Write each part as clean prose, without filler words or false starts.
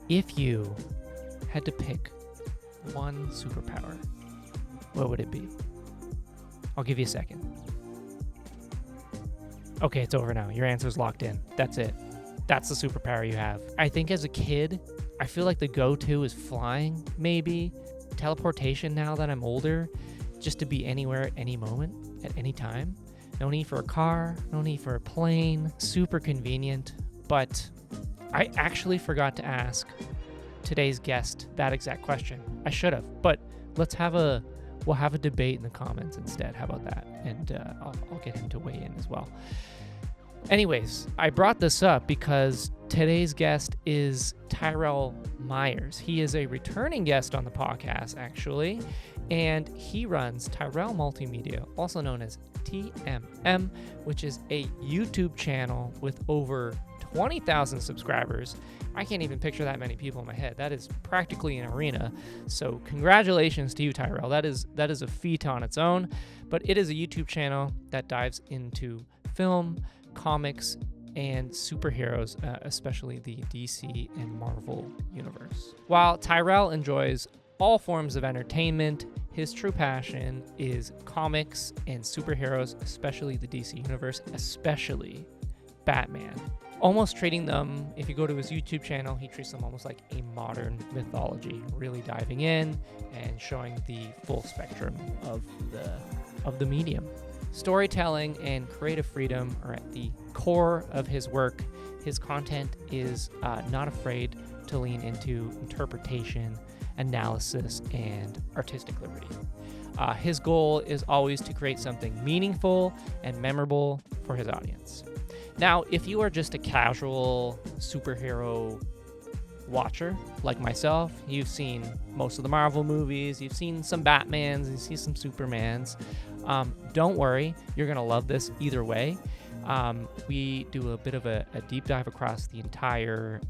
If you had to pick one superpower, what would it be? I'll give you a second. Okay, it's over now. Your answer's locked in. That's it. That's the superpower you have. I think as a kid, I feel like the go-to is flying, maybe. Teleportation now that I'm older, just to be anywhere at any moment, at any time. No need for a car, no need for a plane. Super convenient. But I actually forgot to ask today's guest that exact question. I should have, but we'll have a debate in the comments instead. How about that? And I'll get him to weigh in as well. Anyways, I brought this up because today's guest is Tyrell Myers. He is a returning guest on the podcast, actually, and he runs Tyrell Multimedia, also known as TMM, which is a YouTube channel with over 20,000 subscribers. I can't even picture that many people in my head. That is practically an arena. So congratulations to you, Tyrell. That is a feat on its own, but it is a YouTube channel that dives into film, comics, and superheroes, especially the DC and Marvel universe. While Tyrell enjoys all forms of entertainment, his true passion is comics and superheroes, especially the DC universe, especially Batman. Almost treating them, if you go to his YouTube channel, he treats them almost like a modern mythology, really diving in and showing the full spectrum of the medium. Storytelling and creative freedom are at the core of his work. His content is not afraid to lean into interpretation, analysis, and artistic liberty. His goal is always to create something meaningful and memorable for his audience. Now, if you are just a casual superhero watcher like myself, you've seen most of the Marvel movies, you've seen some Batmans, you've seen some Supermans. Don't worry, you're going to love this either way. We do a bit of a deep dive across the entire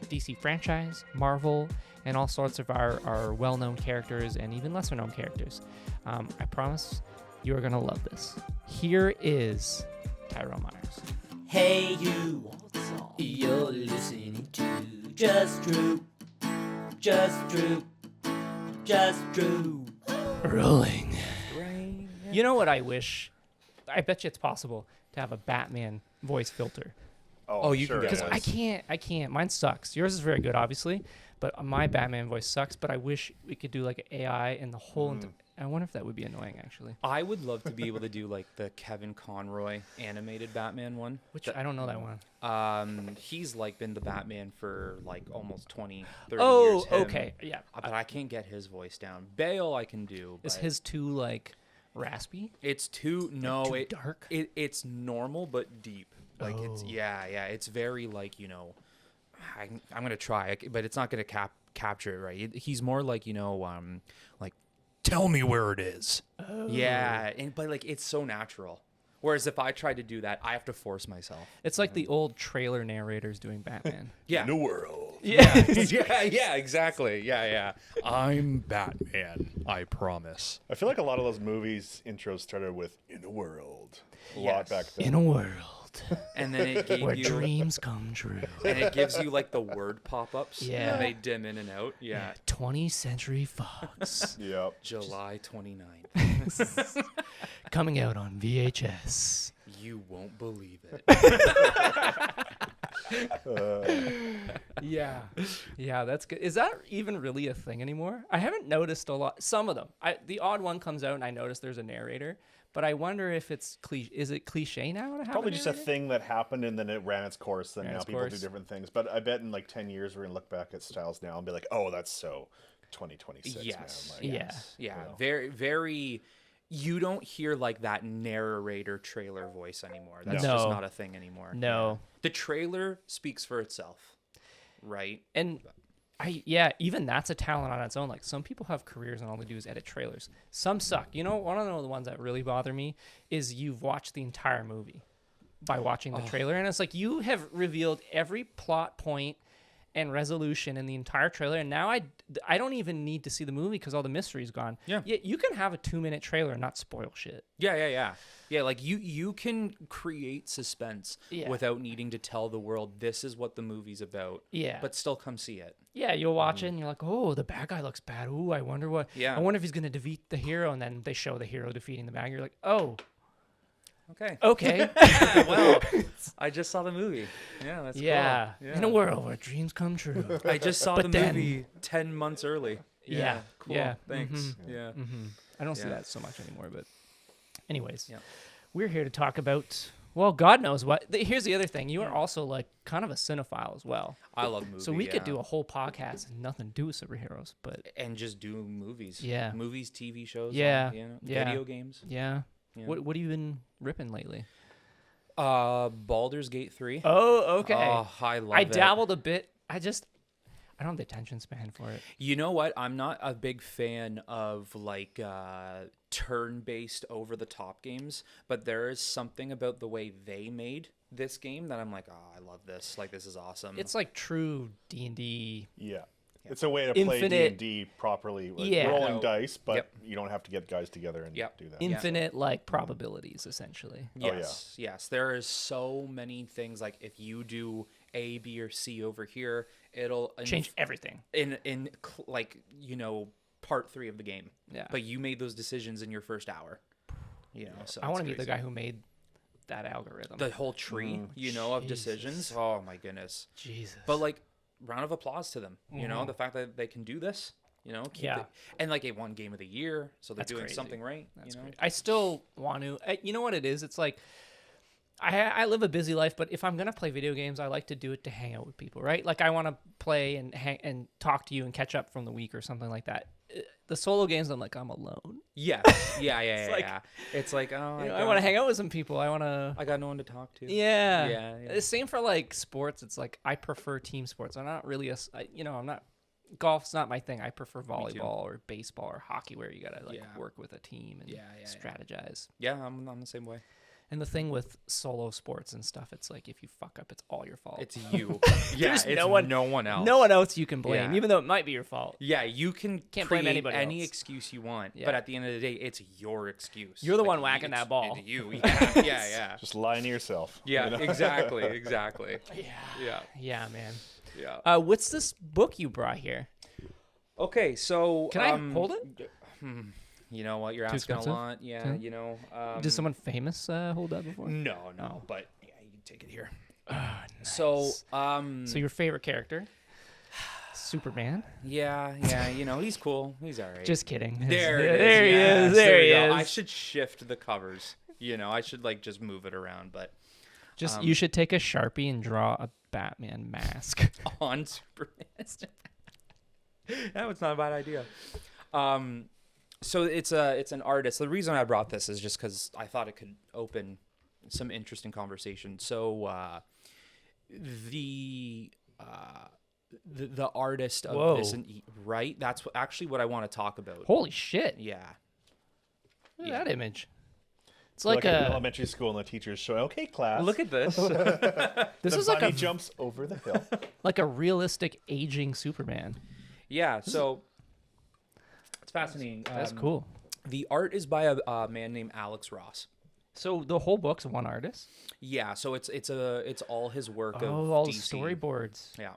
DC franchise, Marvel, and all sorts of our well-known characters and even lesser-known characters. I promise you are going to love this. Here is Tyrell Myers. Hey you, you're listening to Just Drew, Just Drew, Just Drew. Rolling. You know what I wish? I bet you it's possible to have a Batman voice filter. Oh, you sure, can Because get I can't. Mine sucks. Yours is very good, obviously, but my Batman voice sucks. But I wish we could do like an AI and the whole. I wonder if that would be annoying, actually. I would love to be able to do like the Kevin Conroy animated Batman one. Which I don't know that one. He's like been the Batman for like almost 20, 30 years. Oh, him. okay, yeah. But I can't get his voice down. Bale I can do. Is but his too like raspy? It's too too dark? It's normal but deep. Like it's Oh. it's very like I'm gonna try, but it's not gonna capture it right. He's more like like tell me where it is. Oh. Yeah, but like it's so natural. Whereas if I tried to do that, I have to force myself. It's like the old trailer narrators doing Batman. Yeah. in a world. Yeah. yeah, exactly. Yeah. I'm Batman, I promise. I feel like a lot of those movies intros started with "in a world" a lot Yes. back then. In a world And then it gave where you dreams come true. and it gives you like the word pop-ups. Yeah. And they dim in and out. Yeah. 20th Century Fox. Yep. July 29th. Coming out on VHS. You won't believe it. Yeah, that's good. Is that even really a thing anymore? I haven't noticed a lot. Some of them. The odd one comes out and I notice there's a narrator, but I wonder if it's is it cliche now to have Probably a just a narrator? thing that happened and then it ran its course. And Ran now its people course. do different things. But I bet in like 10 years we're gonna look back at styles now and be like, "Oh, that's so 2026." Yes. man. Like, Yeah. Yeah. Well. Very, very. You don't hear like that narrator trailer voice anymore. That's No. just not a thing anymore. No. Yeah. The trailer speaks for itself, right? And even that's a talent on its own. Like some people have careers and all they do is edit trailers. Some suck. One of the ones that really bother me is you've watched the entire movie by watching the trailer, and it's like you have revealed every plot point and resolution in the entire trailer, and now I don't even need to see the movie because all the mystery's gone. Yeah. You can have a 2-minute trailer and not spoil shit. Yeah, like you can create suspense Yeah. without needing to tell the world this is what the movie's about. Yeah. But still come see it. Yeah, you'll watch it and you're like, oh, the bad guy looks bad. Ooh, I wonder what. Yeah. I wonder if he's gonna defeat the hero, and then they show the hero defeating the bad guy. You're like, oh, Okay. okay. Well, I just saw the movie. Yeah, that's Yeah. cool. In a world where dreams come true. I just saw But the then- movie 10 months early. Yeah, Cool. yeah, Thanks. Yeah. I don't see Yeah. that so much anymore, but anyways, Yeah. we're here to talk about, well, God knows what. Here's the other thing. You are also like kind of a cinephile as well. I love movies. So we could do a whole podcast and nothing to do with superheroes, but and just do movies. Yeah. Movies, TV shows. Yeah. Yeah. Video games. yeah. Yeah. What have you been ripping lately? Baldur's Gate 3. Oh, okay. Oh, I love I it. dabbled a bit. I don't have the attention span for it. You know what? I'm not a big fan of like turn-based over-the-top games, but there is something about the way they made this game that I'm like, oh, I love this. Like, this is awesome. It's like true D&D. Yeah. It's a way to play Infinite- D&D properly, like Yeah. rolling dice, but Yep. you don't have to get guys together and Yep. do that. Infinite like probabilities, essentially. Oh, yeah. Yes. There is so many things. Like, if you do A, B, or C over here, it'll Change everything. like, you know, part 3 of the game. Yeah. But you made those decisions in your first hour. You know, so I want to it's meet the crazy. guy who made that algorithm. The whole tree, you know, of Jesus. decisions. Oh my goodness. Jesus. But like, round of applause to them. You know, the fact that they can do this. You know, keep Yeah. it, and like it won Game of the Year, so they're That's doing crazy. something right. That's you know, great. I still want to. You know what it is? It's like I live a busy life, but if I'm gonna play video games, I like to do it to hang out with people, right? Like I want to play and hang and talk to you and catch up from the week or something like that. The solo games, I'm like I'm alone. yeah, yeah. like- Yeah. It's like, oh, You know, I want to hang out with some people. I want to. I got no one to talk to. Yeah. Yeah. The same for like sports. It's like I prefer team sports. I'm not really I'm not. Golf's not my thing. I prefer volleyball or baseball or hockey where you gotta like Yeah. work with a team and Yeah. strategize. Yeah, I'm the same way. And the thing with solo sports and stuff, it's like if you fuck up, it's all your fault. It's you. Yeah, There's it's no one- no one else. No one else you can blame, Yeah. even though it might be your fault. Yeah, you can Can't create blame anybody any else. excuse you want, Yeah. but at the end of the day, it's your excuse. You're the Like, one whacking that ball. It's you. Yeah, yeah. Just lying to yourself. Yeah, you know? exactly. Yeah. Yeah, Yeah, man. yeah. What's this book you brought here? Okay, so Can I hold it? You know what? You're Too asking expensive? a lot. Yeah, Okay. you know. Did someone famous hold that before? No, Oh. but yeah, you can take it here. Nice. So, So your favorite character? Superman? yeah, you know, he's cool. He's all right. Just kidding. there, There he yes, is. There we he go. is. I should shift the covers. You know, I should like just move it around, but Just you should take a Sharpie and draw a Batman mask. on Superman. That was not a bad idea. So it's an artist. The reason I brought this is just because I thought it could open some interesting conversation. So the artist of this, Whoa. right? That's actually what I want to talk about. Holy shit. Yeah. Look at that image. It's Like like in a elementary school and the teacher's showing, okay, class. Look at this. this the is like bunny a jumps over the hill. like a realistic aging Superman. Yeah. So it's fascinating. That's cool. The art is by a man named Alex Ross. So the whole book's one artist. Yeah, so it's all his work of Oh, all the DC. storyboards. Yeah.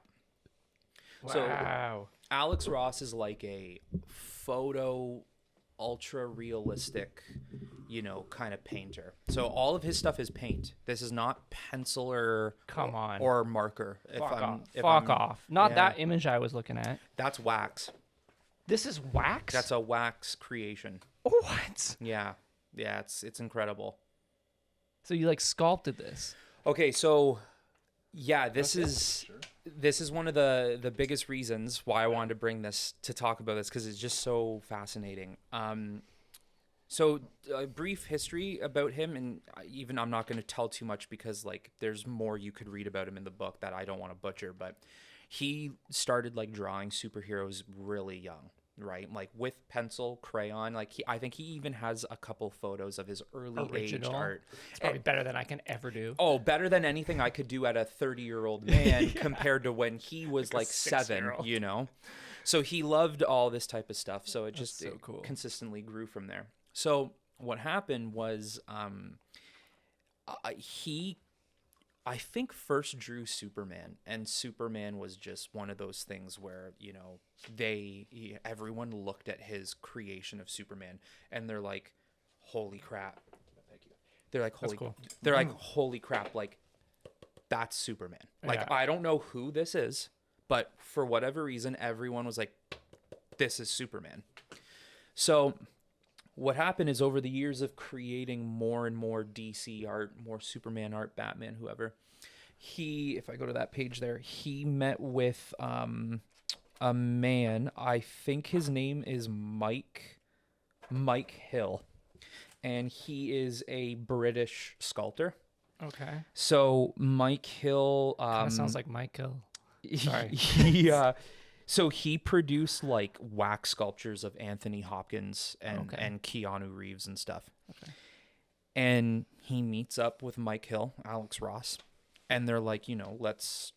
Wow. So Alex Ross is like a photo ultra realistic, you know, kind of painter. So all of his stuff is paint. This is not pencil or Come on. or marker. Fuck off. Not yeah. that image I was looking at. That's wax. This is wax? That's a wax creation. What? Yeah. Yeah, it's incredible. So you like sculpted this. Okay, so yeah, this is one of the biggest reasons why I wanted to bring this to talk about this because it's just so fascinating. So a brief history about him, and even I'm not going to tell too much because like there's more you could read about him in the book that I don't want to butcher. But he started like drawing superheroes really young. right? Like with pencil, crayon. Like I think he even has a couple photos of his early aged Original. art. It's probably better than I can ever do. Oh, better than anything I could do at a 30-year-old man compared to when he was like 7, 6-year-old. you know? So he loved all this type of stuff. So it just so cool. consistently grew from there. So what happened was he, I think, first drew Superman, and Superman was just one of those things where, you know, everyone looked at his creation of Superman and they're like, holy crap. Thank you. They're like, holy crap, like, that's Superman. Like, Yeah. I don't know who this is, but for whatever reason, everyone was like, this is Superman. So what happened is, over the years of creating more and more DC art, more Superman art, Batman, whoever, if I go to that page there, he met with a man, I think his name is Mike Hill, and he is a British sculptor. Okay. So Mike Hill Kind of sounds like Michael. Sorry. So he produced like wax sculptures of Anthony Hopkins and Keanu Reeves and stuff. Okay. And he meets up with Mike Hill, Alex Ross, and they're like, you know, let's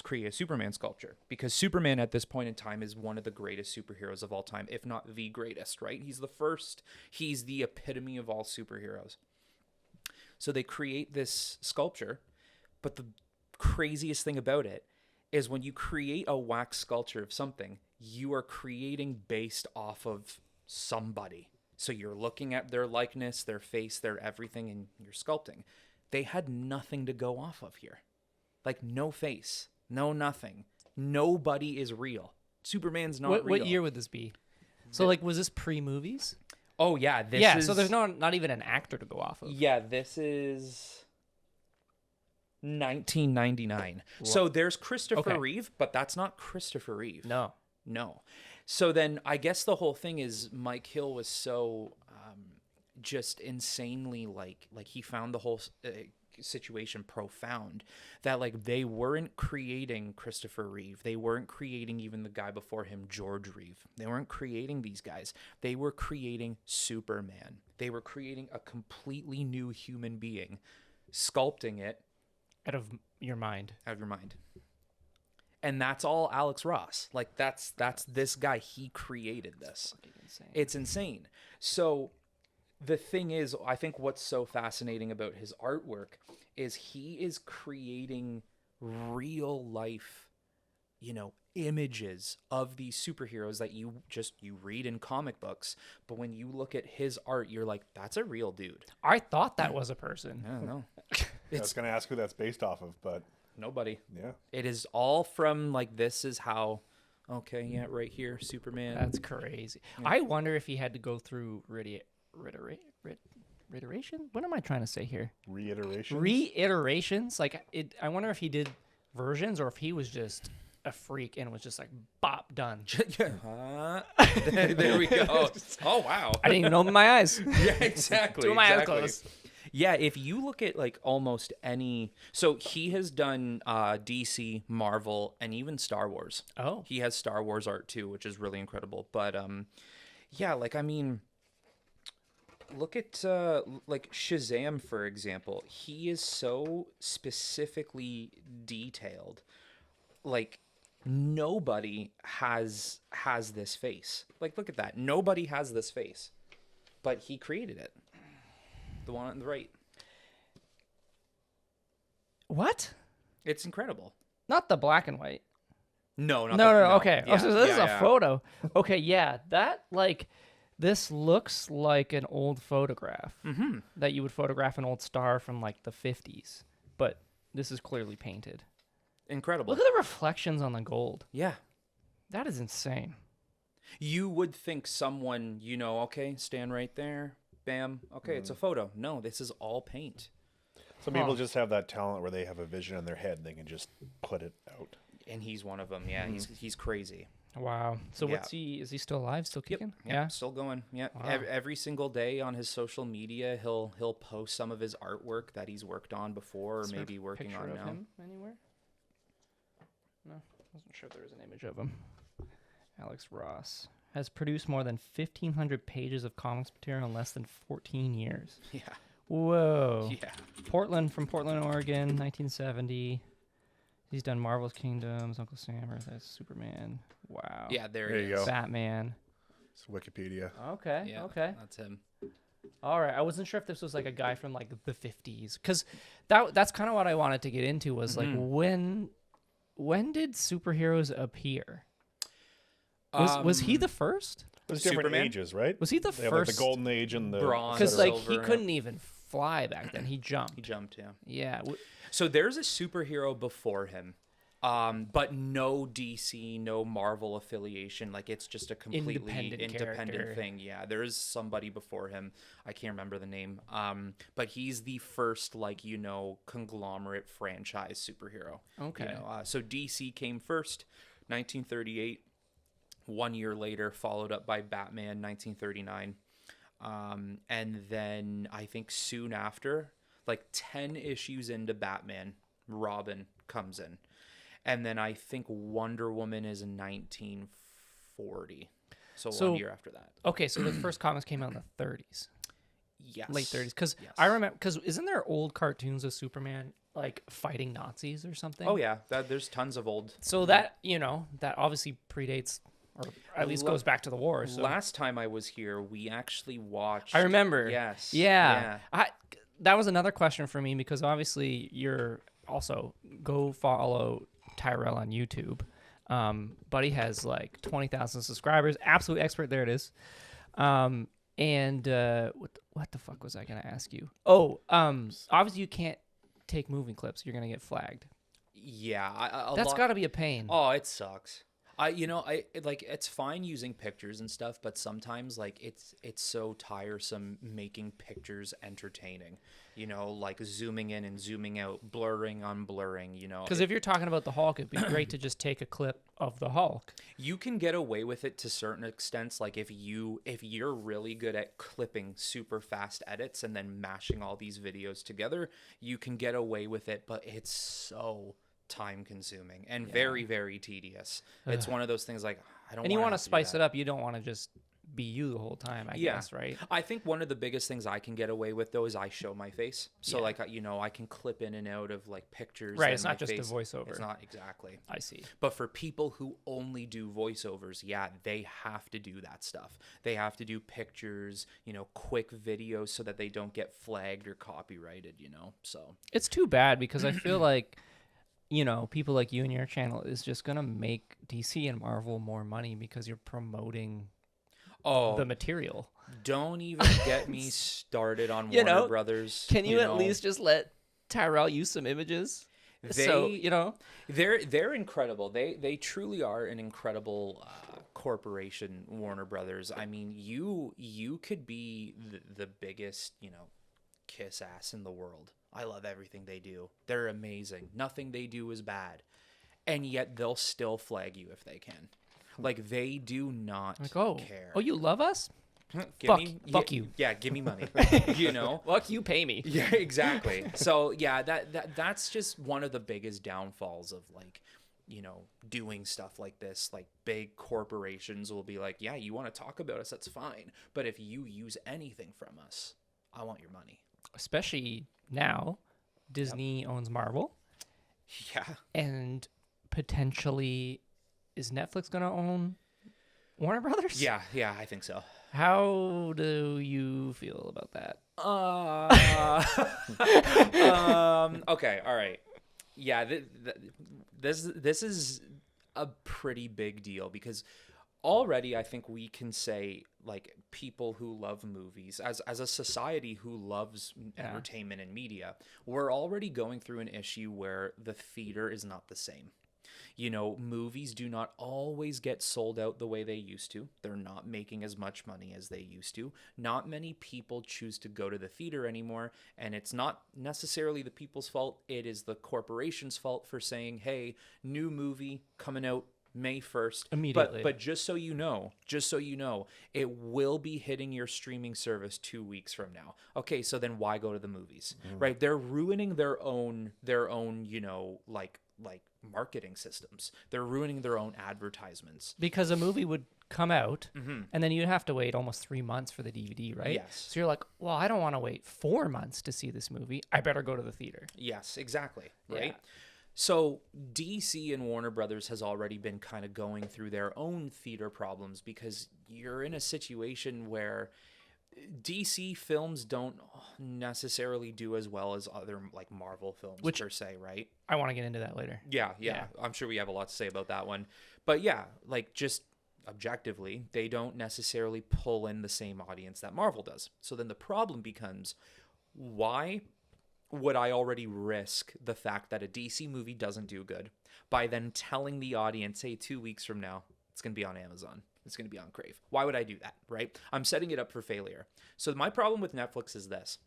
create a Superman sculpture, because Superman at this point in time is one of the greatest superheroes of all time, if not the greatest, right? He's the first. He's the epitome of all superheroes. So they create this sculpture, but the craziest thing about it is when you create a wax sculpture of something, you are creating based off of somebody. So you're looking at their likeness, their face, their everything, and you're sculpting. They had nothing to go off of here. Like, no face, no nothing. Nobody is real. Superman's not real. What year would this be? So, like, was this pre-movies? Oh, yeah. This is, so there's not even an actor to go off of. Yeah, this is 1999. So there's Christopher Reeve, but that's not Christopher Reeve. No. So then I guess the whole thing is Mike Hill was so just insanely like he found the whole situation profound that like they weren't creating Christopher Reeve. They weren't creating even the guy before him, George Reeve. They weren't creating these guys. They were creating Superman. They were creating a completely new human being, sculpting it Out of your mind. And that's all Alex Ross. Like that's this guy. He created this. Insane. It's insane. So the thing is, I think what's so fascinating about his artwork is he is creating real life, you know, images of these superheroes that you read in comic books. But when you look at his art, you're like, that's a real dude. I thought that was a person. I don't know. I was going to ask who that's based off of, but Nobody. yeah. It is all from like, this is how, okay, yeah, right here, Superman. That's crazy. Yeah. I wonder if he had to go through reiteration? What am I trying to say here? Reiterations? Like, I wonder if he did versions or if he was just a freak and was just like, bop, done. There we go. Oh, wow. I didn't even open my eyes. Yeah, exactly. Two of my eyes closed. Yeah, if you look at like almost any, so he has done DC, Marvel, and even Star Wars. Oh, he has Star Wars art too, which is really incredible. But yeah, like I mean, look at like Shazam, for example. He is so specifically detailed. Like nobody has this face. Like look at that. Nobody has this face, but he created it. The one on the right. What? It's incredible. Not the black and white. No. Okay. Yeah, so this is a photo. Okay, yeah. That, like, this looks like an old photograph that you would photograph an old star from, like, the 50s. But this is clearly painted. Incredible. Look at the reflections on the gold. Yeah. That is insane. You would think someone, you know, okay, stand right there. Bam. Okay, it's a photo. No, this is all paint. Some people just have that talent where they have a vision in their head and they can just put it out. And he's one of them. Yeah, he's crazy. Wow. So Yeah. what's he? Is he still alive? Still kicking? Yeah, still going. Yeah, Wow. every single day on his social media, he'll post some of his artwork that he's worked on before, or Is there maybe a working picture on of now. him anywhere? No, I wasn't sure if there was an image of him. Alex Ross. has produced more than 1,500 pages of comics material in less than 14 years. Yeah. Whoa. Yeah. From Portland, Oregon, 1970. He's done Marvel's Kingdoms, Uncle Sam, Earth, Superman. Wow. Yeah, there There he you is. go. Batman. It's Wikipedia. Okay. Yeah, Okay. that's him. All right. I wasn't sure if this was like a guy from like the 50s, because that's kind of what I wanted to get into was like when did superheroes appear? Was he the first? There's different Superman? ages, right? Was he the They have, like, first? the golden age and the Bronze. Because etc. like he Silver. couldn't even fly back then. He jumped. He jumped, yeah. Yeah. So there's a superhero before him, but no DC, no Marvel affiliation. Like it's just a completely Independent character. thing. Yeah, there is somebody before him. I can't remember the name. But he's the first, like, conglomerate franchise superhero. Okay. So DC came first, 1938. 1 year later, followed up by Batman, 1939. And then I think soon after, like 10 issues into Batman, Robin comes in. And then I think Wonder Woman is in 1940. So 1 year after that. Okay, so the first comics came out in the 30s, Yes. late 30s. Because Yes. I remember, isn't there old cartoons of Superman like fighting Nazis or something? Oh, yeah. There's tons of old. So that that obviously predates, or at least goes back to the war. So Last time I was here, we actually watched. I remember. Yes. Yeah. That was another question for me because obviously you're also go follow Tyrell on YouTube. Buddy has like 20,000 subscribers. Absolute expert. There it is. And what the fuck was I gonna ask you? Oh, obviously you can't take moving clips. You're gonna get flagged. Yeah. That's got to be a pain. Oh, it sucks. It's fine using pictures and stuff, but sometimes like it's so tiresome making pictures entertaining. Like zooming in and zooming out, blurring on blurring. Because if you're talking about the Hulk, it'd be great to just take a clip of the Hulk. You can get away with it to certain extents. Like if you're really good at clipping super fast edits and then mashing all these videos together, you can get away with it. But it's so time consuming and very, very tedious. It's one of those things like I don't. And you want to spice it up. You don't want to just be you the whole time. I guess, right? I think one of the biggest things I can get away with though is I show my face. So I can clip in and out of like pictures. Right. And It's not my just a face. voiceover. It's not exactly. I see. But for people who only do voiceovers, they have to do that stuff. They have to do pictures, quick videos so that they don't get flagged or copyrighted, So It's too bad because I feel like, people like you and your channel is just going to make DC and Marvel more money because you're promoting the material. Don't even get me started on Warner Brothers. Can you at least just let Tyrell use some images? They're incredible. They truly are an incredible corporation, Warner Brothers. I mean, you could be the biggest, kiss ass in the world. I love everything they do. They're amazing. Nothing they do is bad. And yet they'll still flag you if they can. Like they do not care. Oh, you love us? Fuck you. Yeah, give me money. Fuck you, pay me. Yeah, exactly. So yeah, that's just one of the biggest downfalls of like, doing stuff like this. Like big corporations will be like, yeah, you want to talk about us, that's fine. But if you use anything from us, I want your money. Especially now, Disney owns Marvel. Yeah. And potentially, is Netflix going to own Warner Brothers? Yeah, I think so. How do you feel about that? Okay, all right. Yeah, this is a pretty big deal because already I think we can say like people who love movies as a society who loves entertainment and media, we're already going through an issue where the theater is not the same. Movies do not always get sold out the way they used to. They're not making as much money as they used to. Not many people choose to go to the theater anymore, and it's not necessarily the people's fault. It is the corporation's fault for saying, hey, new movie coming out May 1st. Immediately. But just so you know, it will be hitting your streaming service 2 weeks from now. Okay, so then why go to the movies? Right? They're ruining their own, like marketing systems. They're ruining their own advertisements. Because a movie would come out, and then you'd have to wait almost 3 months for the DVD, right? Yes. So you're like, well, I don't want to wait 4 months to see this movie. I better go to the theater. Yes, exactly. Right. Yeah. So DC and Warner Brothers has already been kind of going through their own theater problems because you're in a situation where DC films don't necessarily do as well as other like Marvel films per se, right? I want to get into that later. Yeah. I'm sure we have a lot to say about that one. But yeah, like just objectively, they don't necessarily pull in the same audience that Marvel does. So then the problem becomes, why would I already risk the fact that a DC movie doesn't do good by then telling the audience, hey, 2 weeks from now, it's going to be on Amazon. It's going to be on Crave. Why would I do that, right? I'm setting it up for failure. So my problem with Netflix is this.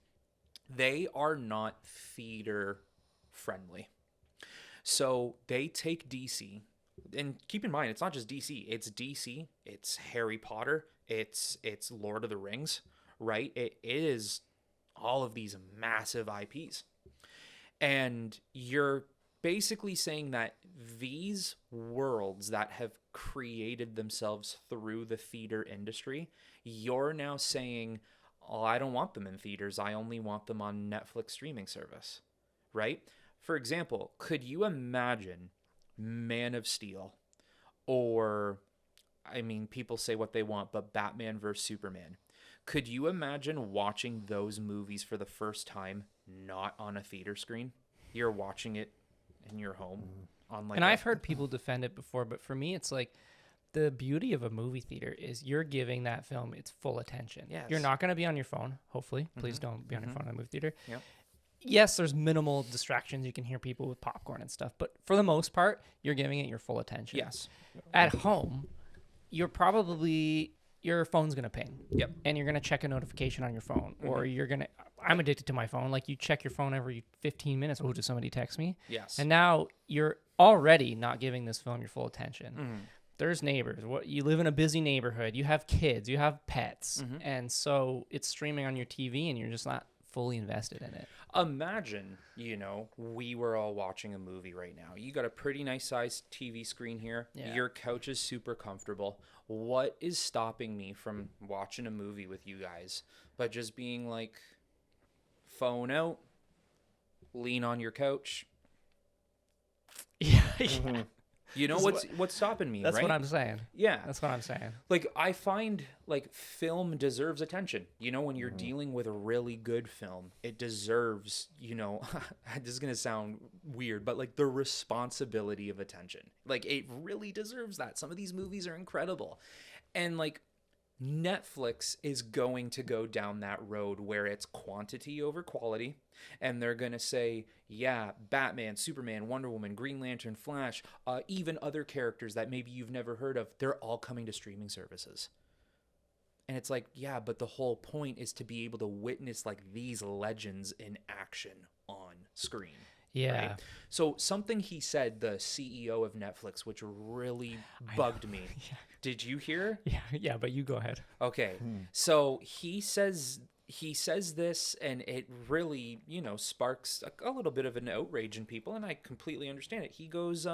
They are not theater friendly. So they take DC, and keep in mind, it's not just DC. It's DC. It's Harry Potter. It's Lord of the Rings, right? It is all of these massive IPs. And you're basically saying that these worlds that have created themselves through the theater industry, you're now saying, oh, I don't want them in theaters. I only want them on Netflix streaming service, right? For example, could you imagine Man of Steel or, I mean, people say what they want, but Batman versus Superman. Could you imagine watching those movies for the first time not on a theater screen? You're watching it in your home on like. And I've heard people defend it before, but for me, it's like the beauty of a movie theater is you're giving that film its full attention. Yes. You're not going to be on your phone. Hopefully, please don't be on your phone in a movie theater. Yep. Yes, there's minimal distractions. You can hear people with popcorn and stuff, but for the most part, you're giving it your full attention. Yes. At home, you're probably your phone's going to ping. Yep. And you're going to check a notification on your phone or you're going to I'm addicted to my phone. Like you check your phone every 15 minutes. Oh, did somebody text me? Yes. And now you're already not giving this film your full attention. There's neighbors. You live in a busy neighborhood. You have kids. You have pets. And so it's streaming on your TV and you're just not fully invested in it. Imagine, we were all watching a movie right now. You got a pretty nice sized TV screen here. Yeah. Your couch is super comfortable. What is stopping me from watching a movie with you guys? But just being like, phone out, lean on your couch. Yeah. You know what's stopping me, That's right? what I'm saying. Yeah. That's what I'm saying. Like, I find, like, film deserves attention. When you're dealing with a really good film, it deserves, this is going to sound weird, but, like, the responsibility of attention. Like, it really deserves that. Some of these movies are incredible. And, like, Netflix is going to go down that road where it's quantity over quality, and they're going to say, yeah, Batman, Superman, Wonder Woman, Green Lantern, Flash, even other characters that maybe you've never heard of, they're all coming to streaming services. And it's like, yeah, but the whole point is to be able to witness like these legends in action on screen. Yeah. Right? So something he said, the CEO of Netflix, which really bugged me. Yeah. Did you hear? Yeah, but you go ahead. Okay. So he says this, and it really, sparks a little bit of an outrage in people, and I completely understand it. He goes,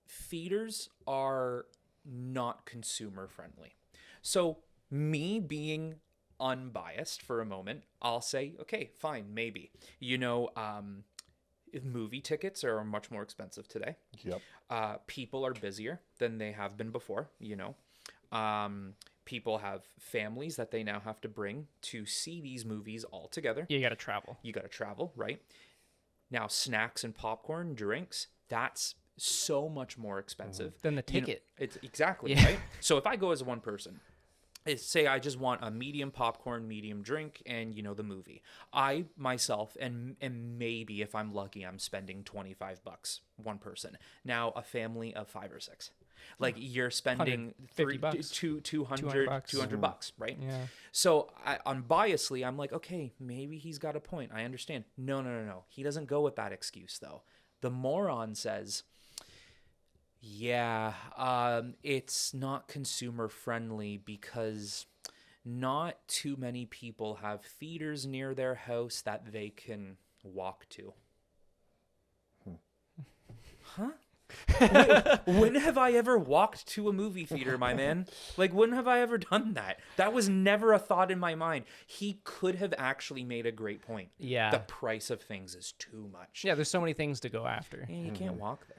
theaters are not consumer friendly. So me being unbiased for a moment, I'll say, okay, fine, maybe. Movie tickets are much more expensive today. Yep. People are busier than they have been before, people have families that they now have to bring to see these movies all together. You got to travel. You got to travel, right? Now, snacks and popcorn, drinks, that's so much more expensive Than the ticket. It's exactly, Yeah. right? So if I go as one person, say I just want a medium popcorn, medium drink, and the movie. I myself and maybe if I'm lucky, I'm spending $25 one person. Now a family of 5 or 6, like you're spending $200, $200, right? Yeah. So unbiasedly, I'm like, okay, maybe he's got a point. I understand. No. He doesn't go with that excuse though. The moron says, yeah, it's not consumer friendly because not too many people have theaters near their house that they can walk to. Huh? When have I ever walked to a movie theater, my man? Like, when have I ever done that? That was never a thought in my mind. He could have actually made a great point. Yeah. The price of things is too much. Yeah, there's so many things to go after. Yeah, you can't walk there.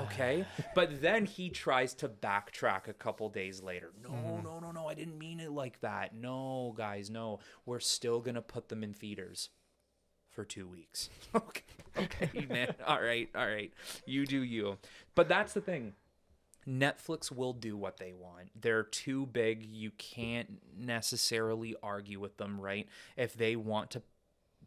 Okay. But then he tries to backtrack a couple days later. No, I didn't mean it like that. No, guys, no. We're still going to put them in theaters for 2 weeks. Okay, man. All right. You do you. But that's the thing. Netflix will do what they want. They're too big. You can't necessarily argue with them, right? If they want to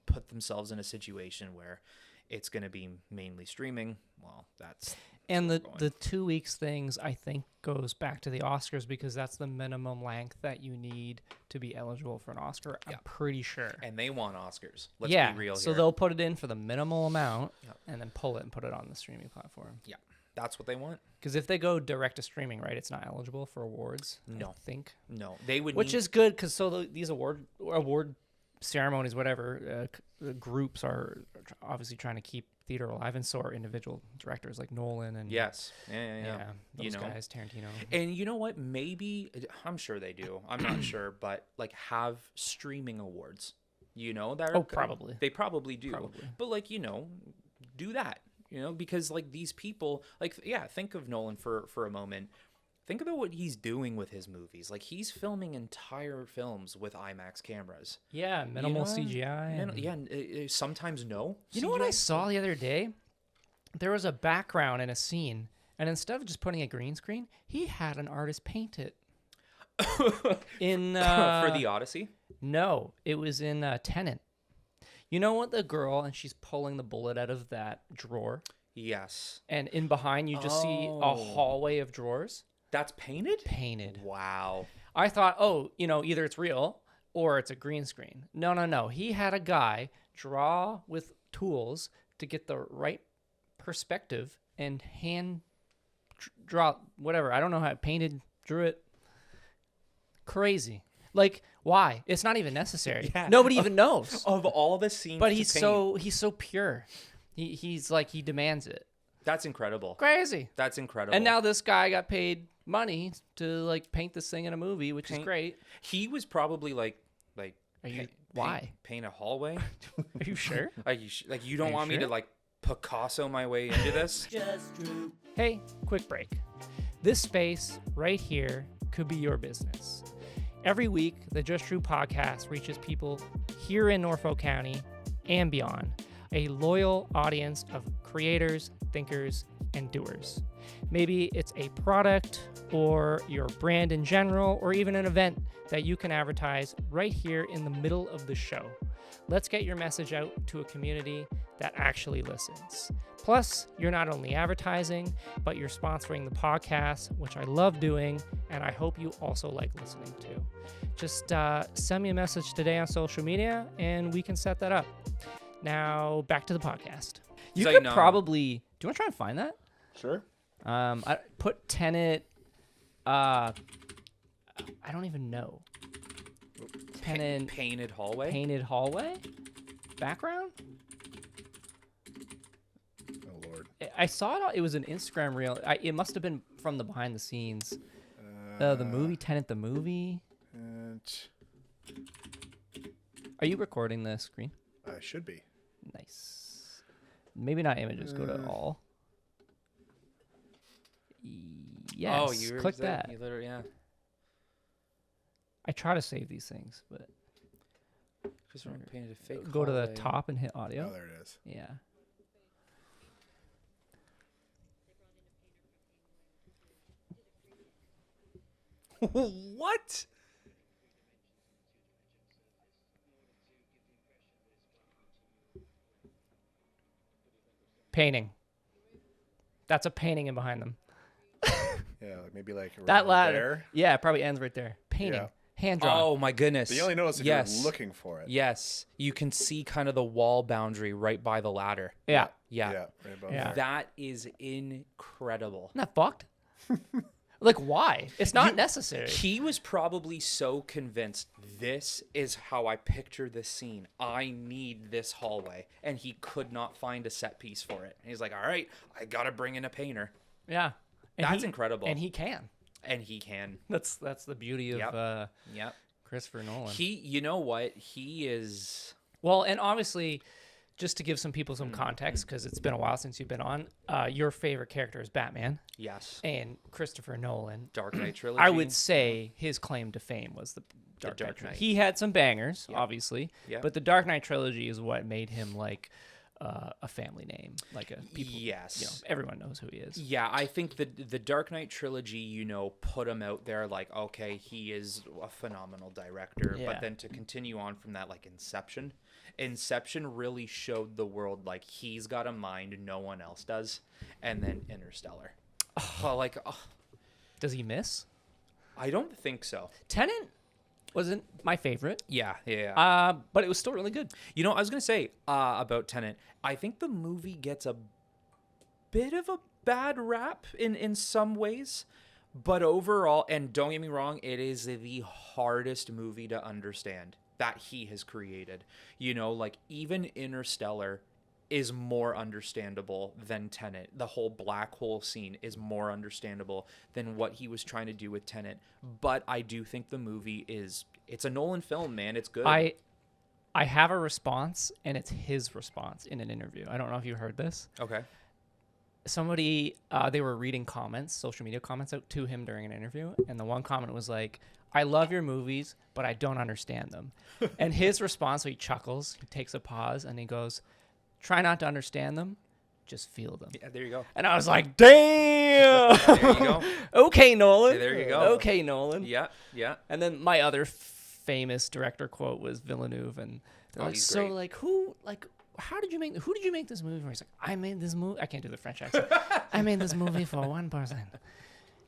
put themselves in a situation where it's going to be mainly streaming, well, that's... And the 2 weeks things, I think, goes back to the Oscars because that's the minimum length that you need to be eligible for an Oscar. I'm pretty sure. And they want Oscars. Let's be real here. So they'll put it in for the minimal amount and then pull it and put it on the streaming platform. Yeah, that's what they want. Because if they go direct to streaming, right, it's not eligible for awards. No. I think. No, they would. Which is good because these award ceremonies, whatever, groups are obviously trying to keep theater alive, and so are individual directors like Nolan and yes, yeah. Those guys, Tarantino. And you know what? Maybe I'm sure they do. I'm not sure, but like have streaming awards. You know that? Probably. They probably do. Probably. But like do that. Because like these people, think of Nolan for a moment. Think about what he's doing with his movies. Like, he's filming entire films with IMAX cameras. Yeah, minimal CGI. Sometimes no. You know what I saw the other day? There was a background in a scene, and instead of just putting a green screen, he had an artist paint it. In for the Odyssey? No, it was in Tenet. You know what? The girl, and she's pulling the bullet out of that drawer. Yes. And in behind, you just see a hallway of drawers. That's painted? Painted. Wow. I thought, either it's real or it's a green screen. No. He had a guy draw with tools to get the right perspective and hand draw whatever. I don't know how it painted, drew it. Crazy. Like, why? It's not even necessary. Yeah. Nobody even knows. Of all the scenes, but he's so pure. He's like, he demands it. That's incredible. Crazy. That's incredible. And now this guy got paid money to like paint this thing in a movie, which is great. He was probably like why paint a hallway? Are you sure? You don't want me to like Picasso my way into this? Hey, quick break. This space right here could be your business. Every week, the Just True podcast reaches people here in Norfolk County and beyond, a loyal audience of creators, thinkers, and doers. Maybe it's a product or your brand in general, or even an event that you can advertise right here in the middle of the show. Let's get your message out to a community that actually listens. Plus, you're not only advertising, but you're sponsoring the podcast, which I love doing, and I hope you also like listening to. Just send me a message today on social media, and we can set that up. Now, back to the podcast. You could probably... Do you want to try and find that? Sure. I put Tenet... I don't even know. Tenet... Painted hallway? Painted hallway? Background? Oh, Lord. I saw it. It was an Instagram reel. It must have been from the behind the scenes. The movie, Tenet the movie. Are you recording the screen? I should be. Nice. Maybe not images. Go to all. Yes. Oh, you click that. You literally, yeah. I try to save these things, but Just painted a fake. Go to the hallway. top and hit audio. Oh, there it is. Yeah. What? Painting. That's a painting in behind them. Yeah, maybe like That ladder. there. Yeah, it probably ends right there. Painting. Yeah. Hand drawn. Oh my goodness. But you only notice if you're looking for it. Yes, you can see kind of the wall boundary right by the ladder. Yeah. Yeah. Yeah, right above Yeah. there. That is incredible. Isn't that fucked? Like, why? It's not necessary. He was probably so convinced this is how I picture this scene. I need this hallway. And he could not find a set piece for it. And he's like, all right, I got to bring in a painter. Yeah. And That's incredible. And he can. And he can. That's the beauty of Yep. Christopher Nolan. You know what? He is... Well, and obviously, just to give some people some context, because it's been a while since you've been on, your favorite character is Batman. Yes. And Christopher Nolan. Dark Knight trilogy. I would say his claim to fame was the Dark Knight trilogy. He had some bangers, obviously, but the Dark Knight trilogy is what made him like a family name, like a people. Yes. You know, everyone knows who he is. Yeah, I think the Dark Knight trilogy, you know, put him out there like, okay, he is a phenomenal director. Yeah. But then to continue on from that, like Inception really showed the world like he's got a mind no one else does. And then Interstellar. Does he miss? I don't think so. Tenet wasn't my favorite. Yeah. But it was still really good. You know, I was going to say about Tenet, I think the movie gets a bit of a bad rap in some ways, but overall, and don't get me wrong, it is the hardest movie to understand that he has created. You know, like even Interstellar is more understandable than Tenet. The whole black hole scene is more understandable than what he was trying to do with Tenet. But I do think the movie it's a Nolan film, man. It's good. I have a response, and it's his response in an interview. I don't know if you heard this. Okay. Somebody, they were reading comments, social media comments out to him during an interview, and the one comment was like, I love your movies, but I don't understand them. And his response, so he chuckles, he takes a pause, and he goes, try not to understand them, just feel them. Yeah, there you go. And I was like, damn! There you go. Okay, Nolan. Yeah, there you go. Okay, Nolan. Yeah. And then my other famous director quote was Villeneuve, and they're like, he's so great. like who did you make this movie for? He's like, I made this movie. I can't do the French accent. I made this movie for one person,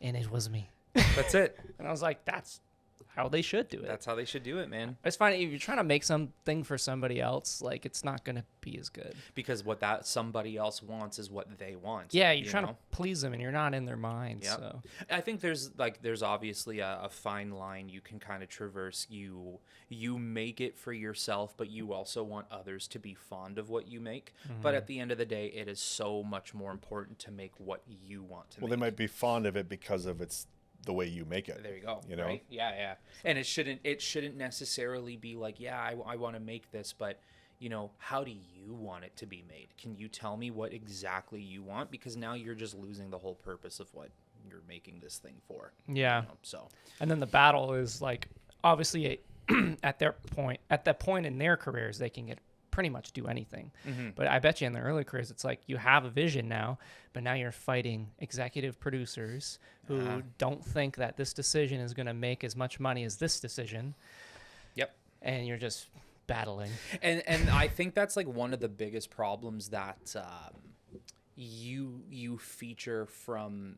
and it was me. That's it. And I was like, that's how they should do it. That's how they should do it, man. It's fine if you're trying to make something for somebody else, like it's not gonna be as good. Because what that somebody else wants is what they want. Yeah, you're trying to please them, and you're not in their mind. Yep. So I think there's obviously a fine line you can kind of traverse. You make it for yourself, but you also want others to be fond of what you make. But at the end of the day, it is so much more important to make what you want to make. Well, they might be fond of it because of the way you make it. There you go. You know? Right? Yeah. And it shouldn't necessarily be like, yeah, I want to make this, but you know, how do you want it to be made? Can you tell me what exactly you want? Because now you're just losing the whole purpose of what you're making this thing for. yeah. You know? So And then the battle is like, obviously, at that point in their careers, they can pretty much do anything. But I bet you in their early careers, it's like you have a vision now, but now you're fighting executive producers who don't think that this decision is going to make as much money as this decision. Yep. And you're just battling. And I think that's like one of the biggest problems that you feature from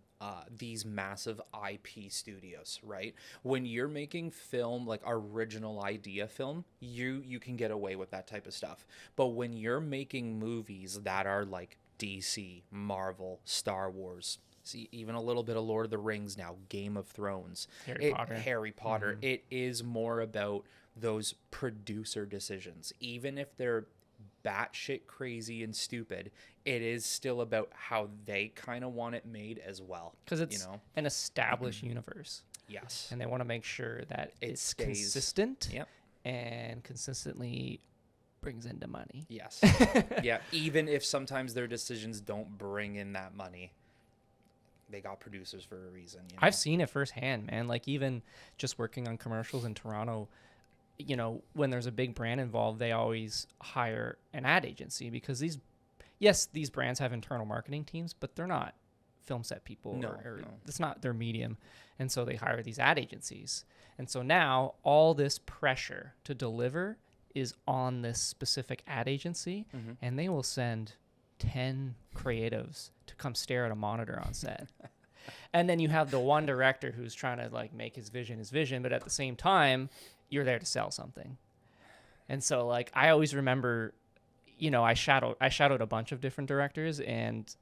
these massive IP studios, right? When you're making film, like original idea film, you can get away with that type of stuff. But when you're making movies that are like DC, Marvel, Star Wars, see, even a little bit of Lord of the Rings now, Game of Thrones, Harry Potter, it is more about those producer decisions. Even if they're batshit crazy and stupid, it is still about how they kind of want it made as well. Because it's an established universe. Yes. And they want to make sure that It it's stays. consistent Yep. and consistently brings in the money. Yes. Yeah. Even if sometimes their decisions don't bring in that money, they got producers for a reason. You know? I've seen it firsthand, man. Like even just working on commercials in Toronto, you know, when there's a big brand involved, they always hire an ad agency because these brands have internal marketing teams, but they're not film set people or it's not their medium. And so they hire these ad agencies. And so now all this pressure to deliver is on this specific ad agency, and they will send 10 creatives to come stare at a monitor on set. And then you have the one director who's trying to like make his vision, but at the same time, you're there to sell something. And so like I always remember, you know, I shadowed a bunch of different directors, and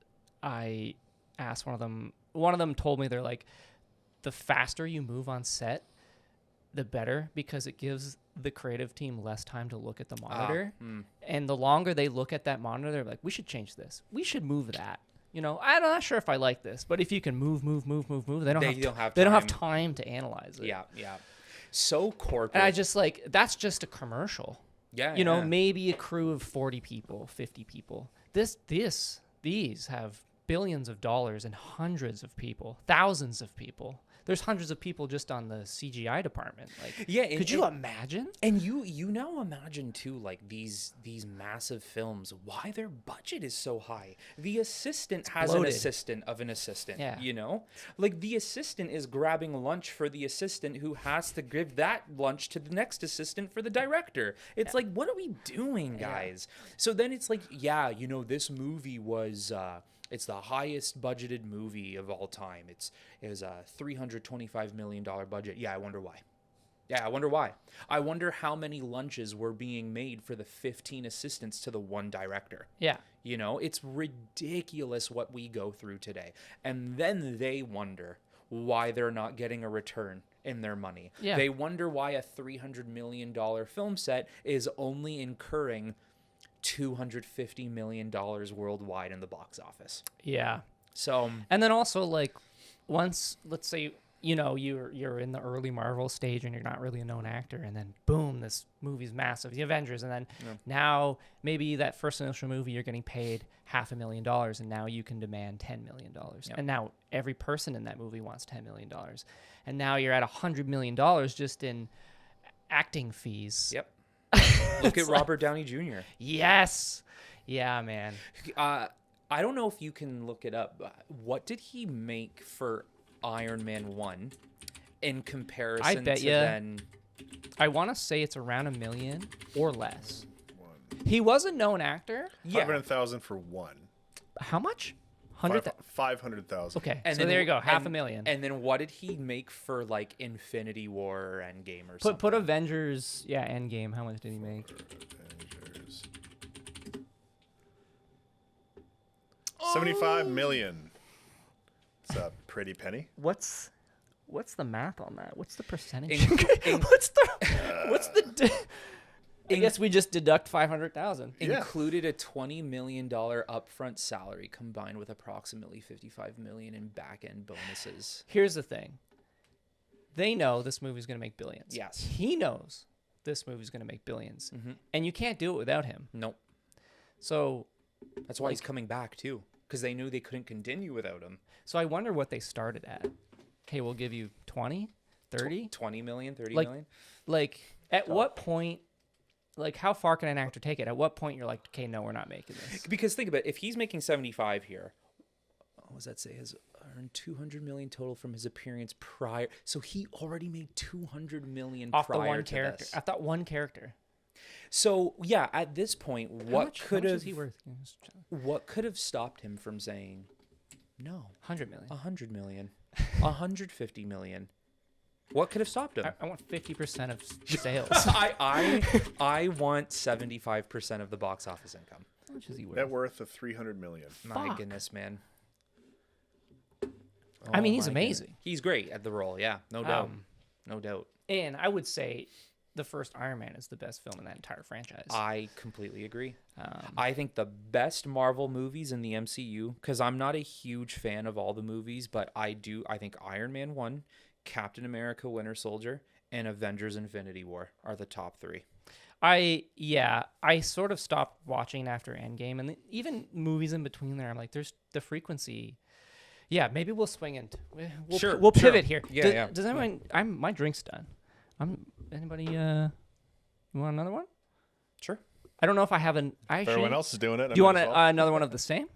I asked one of them told me, they're like, the faster you move on set, the better, because it gives the creative team less time to look at the monitor. And the longer they look at that monitor, they're like, we should change this. We should move that. You know, I'm not sure if I like this, but if you can move, they don't have time to analyze it. Yeah. So corporate. And I just like, that's just a commercial. Yeah. You know, maybe a crew of 40 people, 50 people. These have billions of dollars and hundreds of people, thousands of people. There's hundreds of people just on the CGI department. Like, could you imagine? And you now imagine too, like these massive films, why their budget is so high. The assistant has bloated. an assistant of an assistant. Yeah. You know, like the assistant is grabbing lunch for the assistant who has to give that lunch to the next assistant for the director. It's like, what are we doing, guys? So then it's like, you know, this movie was. It's the highest budgeted movie of all time. It was a $325 million budget. Yeah, I wonder why. I wonder how many lunches were being made for the 15 assistants to the one director. Yeah. You know, it's ridiculous what we go through today. And then they wonder why they're not getting a return in their money. Yeah. They wonder why a $300 million film set is only incurring $250 million worldwide in the box office. Yeah. So, and then also, like, once, let's say, you know, you're in the early Marvel stage and you're not really a known actor, and then boom, this movie's massive, the Avengers, and then now maybe that first initial movie you're getting paid $500,000, and now you can demand $10 million. And now every person in that movie wants $10 million. And now you're at $100 million just in acting fees. Yep. Look at Robert Downey Jr. Yes. Yeah, man. I don't know if you can look it up. What did he make for Iron Man 1 in comparison I bet to you, then? I want to say it's around $1 million or less. He was a known actor. 500,000 for one. How much? 500,000. Okay, And so then, there you go, and, $500,000. And then what did he make for like Infinity War or Endgame or something? Put Avengers, Endgame. How much did he make? Avengers. 75 million. It's a pretty penny. What's the math on that? What's the percentage? In- what's the? I guess we just deduct 500,000. Included a $20 million upfront salary combined with approximately $55 million in back-end bonuses. Here's the thing. They know this movie's going to make billions. Yes. He knows this movie's going to make billions. And you can't do it without him. Nope. So that's why he's coming back too, because they knew they couldn't continue without him. So I wonder what they started at. Okay, we'll give you 20, 30? 20 million, 30 million? Like, at what point... Like, how far can an actor take it? At what point you're like, okay, no, we're not making this? Because think about it. If he's making 75 here, what does that say? Has earned 200 million total from his appearance prior. So he already made 200 million off prior the one to character. this. I thought one character. So yeah, at this point, what could is have he worth? what could have stopped him from saying no? 100 million. 100 million, 150 million. What could have stopped him? I want 50% of sales. I want 75% of the box office income. How much is he worth? Net worth of 300 million. My Fuck. goodness, man. I mean, Oh he's my amazing. goodness. He's great at the role. Yeah, no doubt. No doubt. And I would say the first Iron Man is the best film in that entire franchise. I completely agree. I think the best Marvel movies in the MCU, because I'm not a huge fan of all the movies, but I think Iron Man 1, Captain America Winter Soldier, and Avengers Infinity War are the top three. I sort of stopped watching after Endgame, and even movies in between there, I'm like, there's the frequency. Yeah, maybe we'll swing into. We'll pivot here. Yeah, Does anyone? My drink's done. Anybody? You want another one? Sure. I don't know if I have an. Everyone else is doing it. Do you want another one of the same?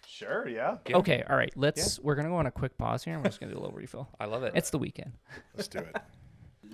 Sure, yeah. Okay, all right. We're gonna go on a quick pause here, and we're just gonna do a little refill. I love it. It's the weekend. Let's do it.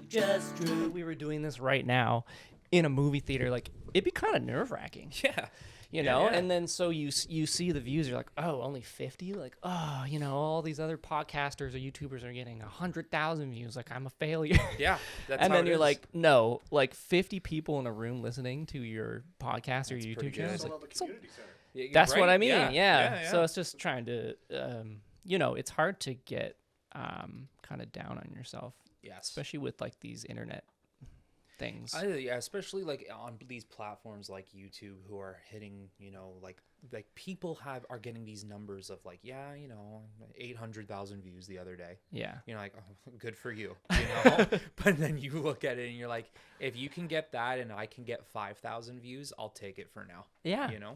Just Drew. We were doing this right now in a movie theater. Like, it'd be kind of nerve-wracking. Yeah. You know, yeah. and then so you see the views, you're like, oh, only 50? Like, oh, all these other podcasters or YouTubers are getting 100,000 views. Like, I'm a failure. Yeah. That's And how then it you're is. like, no, like 50 people in a room listening to your podcast or That's your pretty YouTube channel. good. It's like, the community center. Yeah, that's right? what I mean. Yeah. Yeah. So it's just trying to, it's hard to get kind of down on yourself, Yes. especially with like these internet things. Yeah, especially like on these platforms like YouTube, who are hitting, like people are getting these numbers of like, 800,000 views the other day. Yeah. You're like, oh, good for you, But then you look at it and you're like, if you can get that and I can get 5,000 views, I'll take it for now. Yeah. Yeah,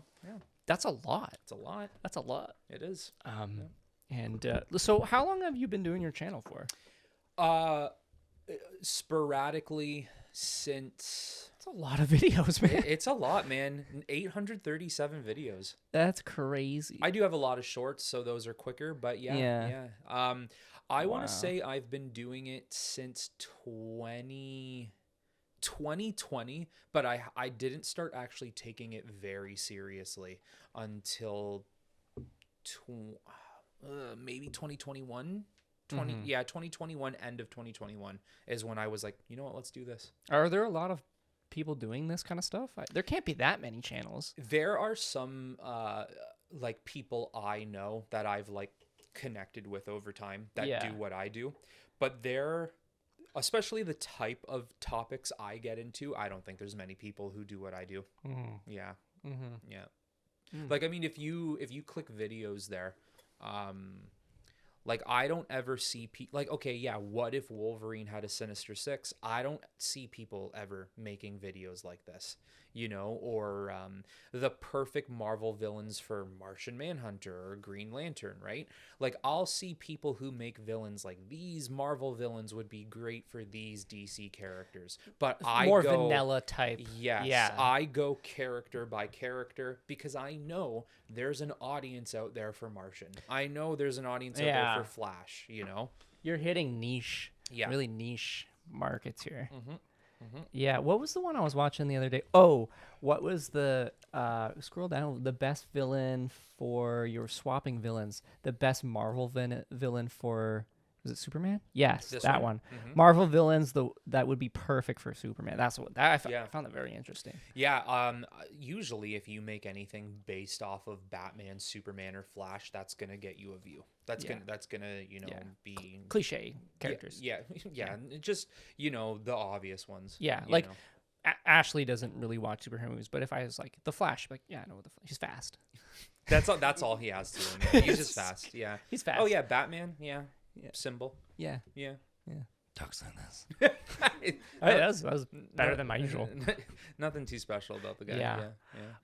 That's a lot. it's a lot. That's a lot. It is. And so how long have you been doing your channel for? Sporadically since. It's a lot of videos, man. It's a lot, man. 837 videos. That's crazy. I do have a lot of shorts, so those are quicker, but yeah. I want to say I've been doing it since 2020, but I didn't start actually taking it very seriously until maybe 2021. 2021, end of 2021 is when I was like, you know what, let's do this. Are there a lot of people doing this kind of stuff? There can't be that many channels. There are some like people I know that I've like connected with over time that do what I do, but they're, especially the type of topics I get into, I don't think there's many people who do what I do. Yeah. Like, I mean, if you click videos there, like, I don't ever see people like, okay, yeah, what if Wolverine had a Sinister Six? I don't see people ever making videos like this, or the perfect Marvel villains for Martian Manhunter or Green Lantern, right? Like, I'll see people who make villains like, these Marvel villains would be great for these DC characters, but More vanilla type. Yes, Yeah. I go character by character because I know there's an audience out there for Martian. I know there's an audience out there for Flash, You're hitting niche, really niche markets here. Mm-hmm. Yeah. What was the one I was watching the other day? Oh, what was the, scroll down, the best villain for, your swapping villains, the best Marvel villain for, was it Superman? Yes, This that one? one. Marvel villains, that would be perfect for Superman. That's what I found that very interesting. Yeah, usually if you make anything based off of Batman, Superman, or Flash, that's gonna get you a view. That's gonna be Cliche characters. Yeah. Just the obvious ones. Yeah, you like know. Ashley doesn't really watch superhero movies, but if I was like the Flash, like, yeah, I know he's fast. That's all he has to do. He's just fast. Yeah, He's fast. Oh yeah, Batman. Yeah. Symbol. Yeah. Yeah. Talks like this. That was better than my usual. Nothing too special about the guy.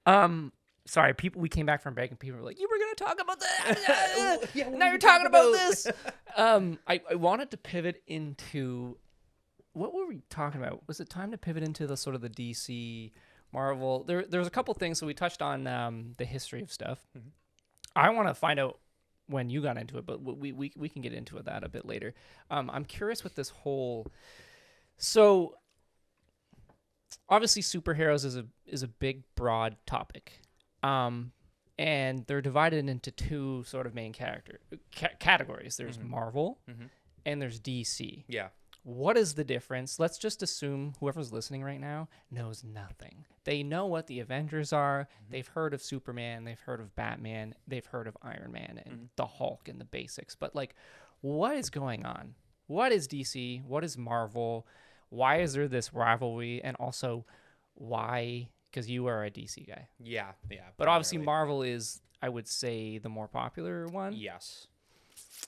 Yeah. Sorry, we came back from break and people were like, you were gonna talk about that. Now you're talking about this. I wanted to pivot into, what were we talking about? Was it time to pivot into the sort of the DC Marvel? There's a couple things. So we touched on the history of stuff. Mm-hmm. I want to find out when you got into it, but we can get into that a bit later. I'm curious with this whole, so obviously superheroes is a big broad topic, and they're divided into two sort of main categories. There's Marvel and there's DC. Yeah. What is the difference? Let's just assume whoever's listening right now knows nothing. They know what the Avengers are. They've heard of Superman. They've heard of Batman. They've heard of Iron Man and the Hulk and the basics. But, like, what is going on? What is DC? What is Marvel? Why is there this rivalry? And also, why? Because you are a DC guy. Yeah. But obviously Marvel is, I would say, the more popular one. Yes.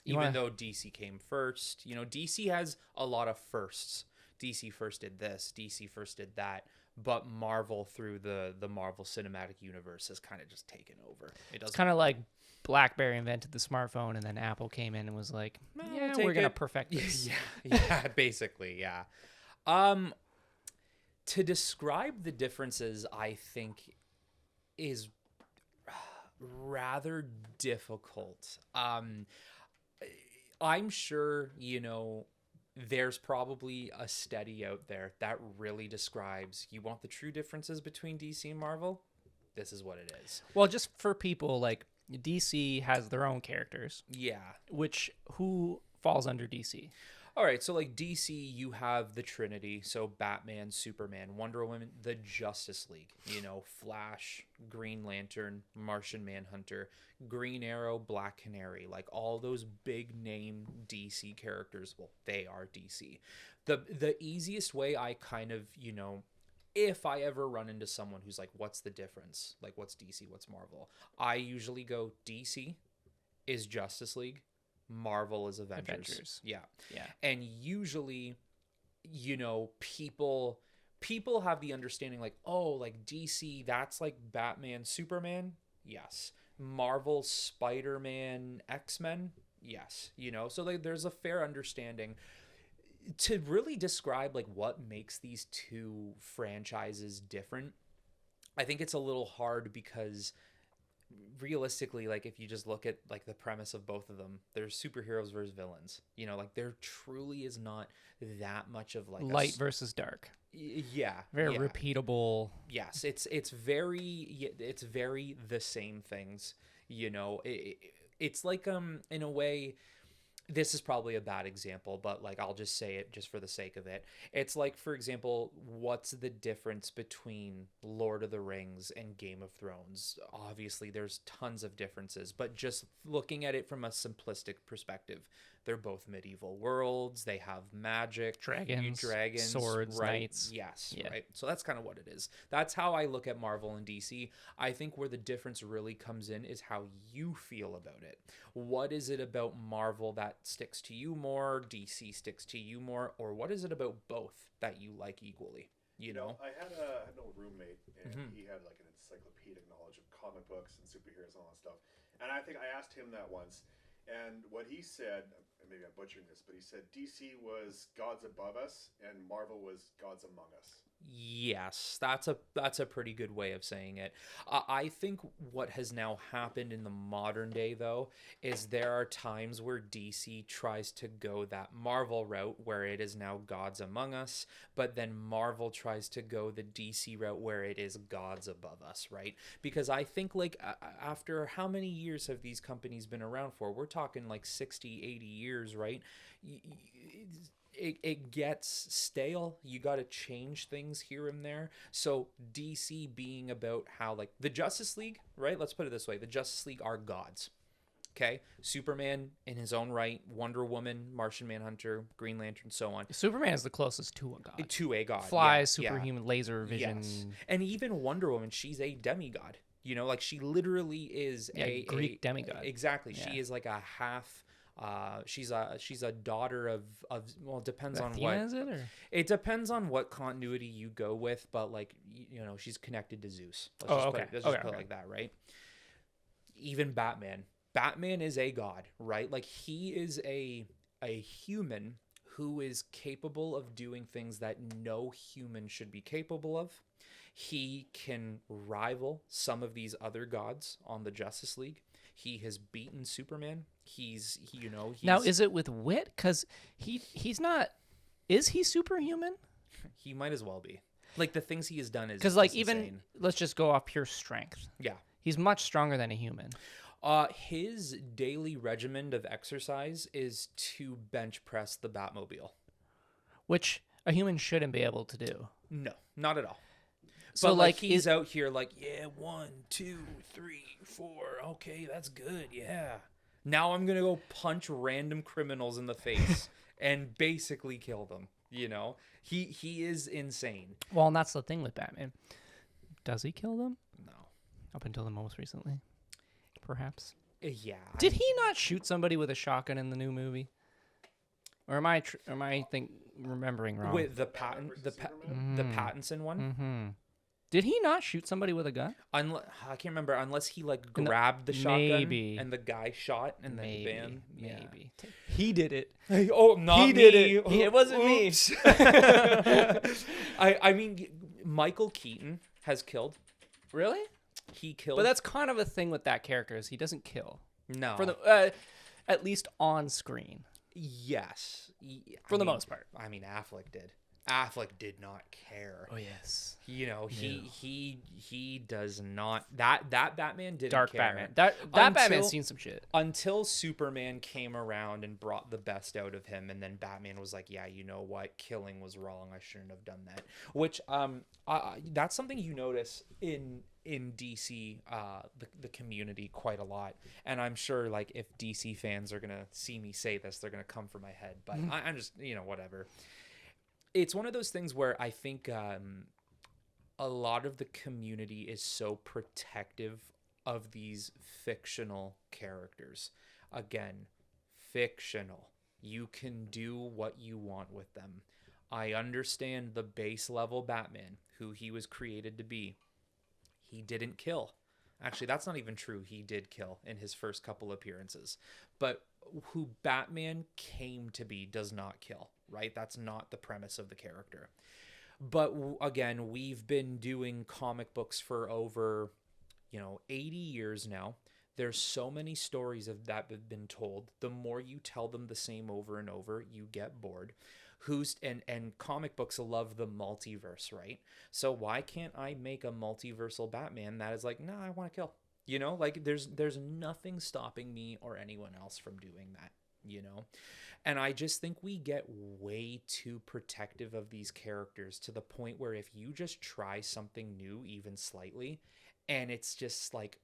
Even though DC came first, DC has a lot of firsts. DC first did this, DC first did that, but Marvel, through the Marvel Cinematic Universe, has kind of just taken over. It's kind of like BlackBerry invented the smartphone, and then Apple came in and was like, "Yeah, we're gonna perfect this." Yeah, basically, yeah. To describe the differences, I think, is rather difficult. I'm sure, there's probably a study out there that really describes, you want the true differences between DC and Marvel? This is what it is. Well, just for people, like, DC has their own characters. Yeah. Who falls under DC? All right, so like DC, you have the Trinity, so Batman, Superman, Wonder Woman, the Justice League, you know, Flash, Green Lantern, Martian Manhunter, Green Arrow, Black Canary, like all those big name DC characters. Well, they are DC. The easiest way I kind of, you know, if I ever run into someone who's like, what's the difference? Like, what's DC? What's Marvel? I usually go DC is Justice League. Marvel is Avengers. Yeah. And usually, you know, people have the understanding like, oh, like DC, that's like Batman, Superman. Yes. Marvel, Spider-Man, X-Men. Yes. You know, so like there's a fair understanding. To really describe like what makes these two franchises different, I think it's a little hard because realistically, like if you just look at like the premise of both of them, there's superheroes versus villains, you know, like there truly is not that much of like light versus dark. Very repeatable. Yes, it's very the same things, you know. It's like in a way, this is probably a bad example, but like I'll just say it just for the sake of it. It's like, for example, what's the difference between Lord of the Rings and Game of Thrones? Obviously, there's tons of differences, but just looking at it from a simplistic perspective, they're both medieval worlds. They have magic, dragons, swords, right? knights. Yes, right. So that's kind of what it is. That's how I look at Marvel and DC. I think where the difference really comes in is how you feel about it. What is it about Marvel that sticks to you more? DC sticks to you more? Or what is it about both that you like equally? You know? I had an old roommate, and he had like an encyclopedic knowledge of comic books and superheroes and all that stuff. And I think I asked him that once, and what he said, maybe I'm butchering this, but he said DC was gods above us and Marvel was gods among us. Yes, that's a pretty good way of saying it. I think what has now happened in the modern day, though, is there are times where DC tries to go that Marvel route where it is now gods among us, but then Marvel tries to go the DC route where it is gods above us, right? Because I think like after how many years have these companies been around for? We're talking like 60, 80 years, right? It gets stale. You got to change things here and there. So DC being about how like the Justice League, right? Let's put it this way. The Justice League are gods. Okay. Superman in his own right, Wonder Woman, Martian Manhunter, Green Lantern, so on. Superman is the closest to a god. To a god. Flies, superhuman, laser vision. Yes. And even Wonder Woman, she's a demigod. You know, like she literally is a Greek demigod. Exactly. Yeah. She is like a half. She's a daughter of well, it depends on what is it, or? It depends on what continuity you go with, but like you know, she's connected to Zeus. Let's just put it like that, right? Even Batman is a god, right? Like he is a human who is capable of doing things that no human should be capable of. He can rival some of these other gods on the Justice League. He has beaten Superman. He's now, is it with wit? Because he's not. Is he superhuman? He might as well be. Like the things he has done is because like insane. Even let's just go off pure strength. Yeah, he's much stronger than a human. His daily regimen of exercise is to bench press the Batmobile, which a human shouldn't be able to do. No, not at all. So but like he's out here like, yeah, 1, 2, 3, 4. Okay, that's good. Yeah. Now I'm going to go punch random criminals in the face and basically kill them. You know, he is insane. Well, and that's the thing with Batman. Does he kill them? No. Up until the most recently, perhaps. Yeah. Did he not shoot somebody with a shotgun in the new movie? Or am I remembering wrong? With the Pattinson one? Mm-hmm. Did he not shoot somebody with a gun? I can't remember unless he like grabbed the shotgun and the guy shot and then bam. Maybe. He did it. Oh, not he me. Did it. It wasn't Oops. Me. I mean, Michael Keaton has killed. Really? He killed. But that's kind of a thing with that character is he doesn't kill. No. For the at least on screen. Yes. For the most part. I mean, Affleck did. Affleck did not care. Oh yes. You know, he does not. That Batman didn't Dark care. Batman. That Batman's seen some shit. Until Superman came around and brought the best out of him, and then Batman was like, yeah, you know what, killing was wrong, I shouldn't have done that. Which that's something you notice in DC, the community quite a lot. And I'm sure, like, if DC fans are gonna see me say this, they're gonna come for my head, but I'm just, whatever. It's one of those things where I think a lot of the community is so protective of these fictional characters. Again, fictional. You can do what you want with them. I understand the base level Batman, who he was created to be. He didn't kill. Actually, that's not even true. He did kill in his first couple appearances. But who Batman came to be does not kill, right? That's not the premise of the character. But again, we've been doing comic books for over, 80 years now. There's so many stories that have been told. The more you tell them the same over and over, you get bored. And comic books love the multiverse, right? So why can't I make a multiversal Batman that is like, nah, I want to kill? Like there's nothing stopping me or anyone else from doing that, And I just think we get way too protective of these characters to the point where if you just try something new, even slightly, and it's just like,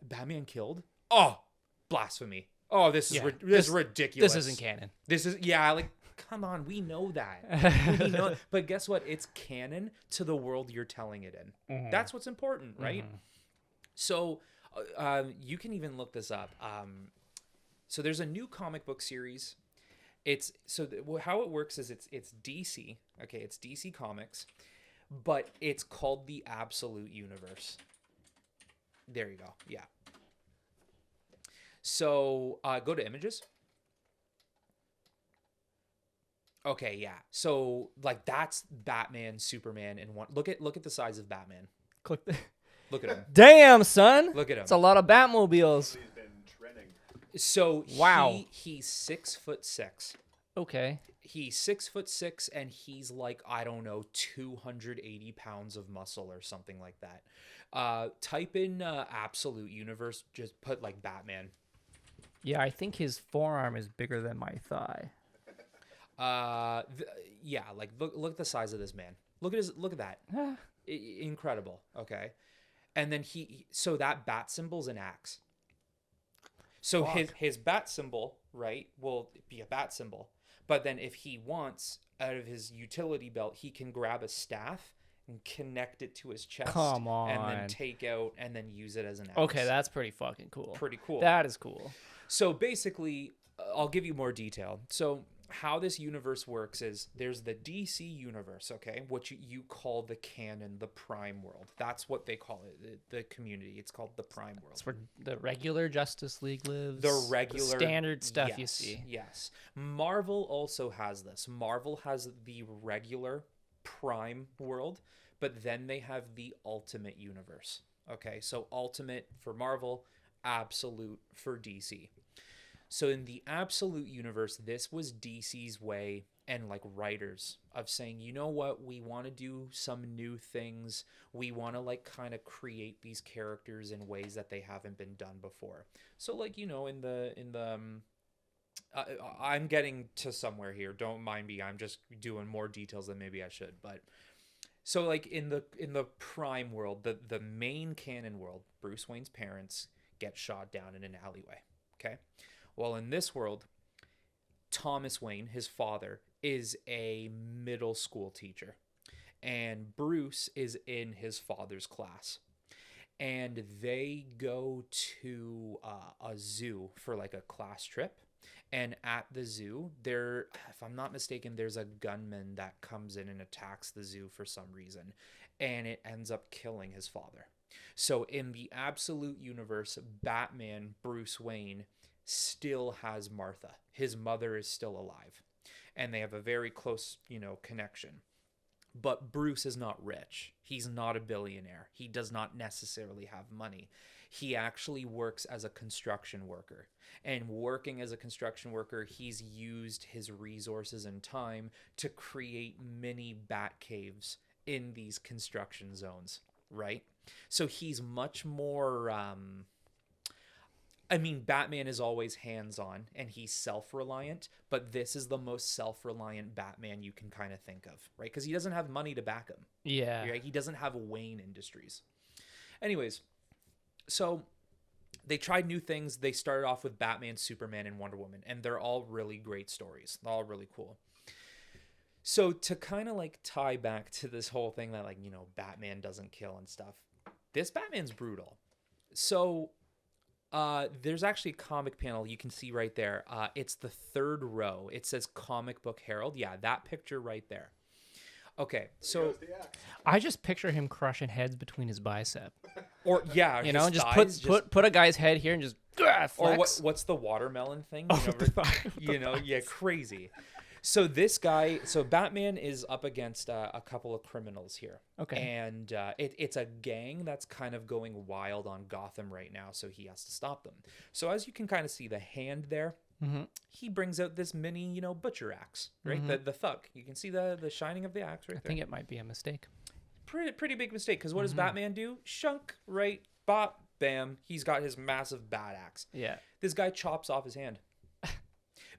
Batman killed? Oh, blasphemy. Oh, this is ridiculous. This isn't canon. This is, like, come on, we know that. We know, but guess what? It's canon to the world you're telling it in. Mm-hmm. That's what's important, right? Mm-hmm. So you can even look this up. So there's a new comic book series. How it works is it's DC. Okay, it's DC Comics, but it's called the Absolute Universe. There you go. Yeah. So go to images. Okay, yeah. So like that's Batman, Superman, and one. Look at the size of Batman. Look at him. Damn, son. Look at him. It's a lot of Batmobiles. He's been trending. So wow. He's 6'6". Okay. He's 6'6", and he's like, I don't know, 280 pounds of muscle or something like that. Type in Absolute Universe. Just put like Batman. Yeah, I think his forearm is bigger than my thigh. Yeah, like look at the size of this man. Look at that. Incredible. Okay. And then so that bat symbol's an axe. So his bat symbol, right, will be a bat symbol. But then if he wants, out of his utility belt, he can grab a staff and connect it to his chest. Come on. And then take out and then use it as an axe. Okay, that's pretty fucking cool. Pretty cool. That is cool. So basically, I'll give you more detail. So how this universe works is there's the DC universe, okay, which you call the canon, the prime world. That's what they call it, the community. It's called the prime world. It's where the regular Justice League lives. The standard stuff you see. Yes. Marvel also has this. Marvel has the regular prime world, but then they have the ultimate universe. Okay, so ultimate for Marvel, absolute for DC. So in the Absolute Universe, this was DC's way and like writers of saying, you know what, we want to do some new things. We want to like kind of create these characters in ways that they haven't been done before. So like, in the I'm getting to somewhere here. Don't mind me. I'm just doing more details than maybe I should. But so like in the prime world, the main canon world, Bruce Wayne's parents get shot down in an alleyway. Okay. Well, in this world, Thomas Wayne, his father, is a middle school teacher. And Bruce is in his father's class. And they go to a zoo for like a class trip. And at the zoo, if I'm not mistaken, there's a gunman that comes in and attacks the zoo for some reason. And it ends up killing his father. So in the Absolute Universe, Batman, Bruce Wayne, still has Martha. His mother is still alive. And they have a very close, connection. But Bruce is not rich. He's not a billionaire. He does not necessarily have money. He actually works as a construction worker. And working as a construction worker, he's used his resources and time to create mini bat caves in these construction zones, right? So he's much more Batman is always hands-on and he's self-reliant, but this is the most self-reliant Batman you can kind of think of, right? Because he doesn't have money to back him. Yeah. Right? He doesn't have Wayne Industries. Anyways, so they tried new things. They started off with Batman, Superman, and Wonder Woman, and they're all really great stories. They're all really cool. So to kind of like tie back to this whole thing that, like, you know, Batman doesn't kill and stuff, this Batman's brutal. So there's actually a comic panel you can see right there. It's the third row. It says Comic Book Herald. Yeah, that picture right there. Okay, so I just picture him crushing heads between his bicep. Or yeah, you know, just put a guy's head here and just flex. Or what's the watermelon thing? You know, yeah, crazy. So Batman is up against a couple of criminals here. Okay. And it's a gang that's kind of going wild on Gotham right now, so he has to stop them. So as you can kind of see the hand there, he brings out this mini, you know, butcher axe, right? The thug. You can see the shining of the axe right there. I think it might be a mistake. Pretty big mistake, because what does Batman do? Shunk, right? Bop, bam. He's got his massive bat axe. Yeah. This guy chops off his hand.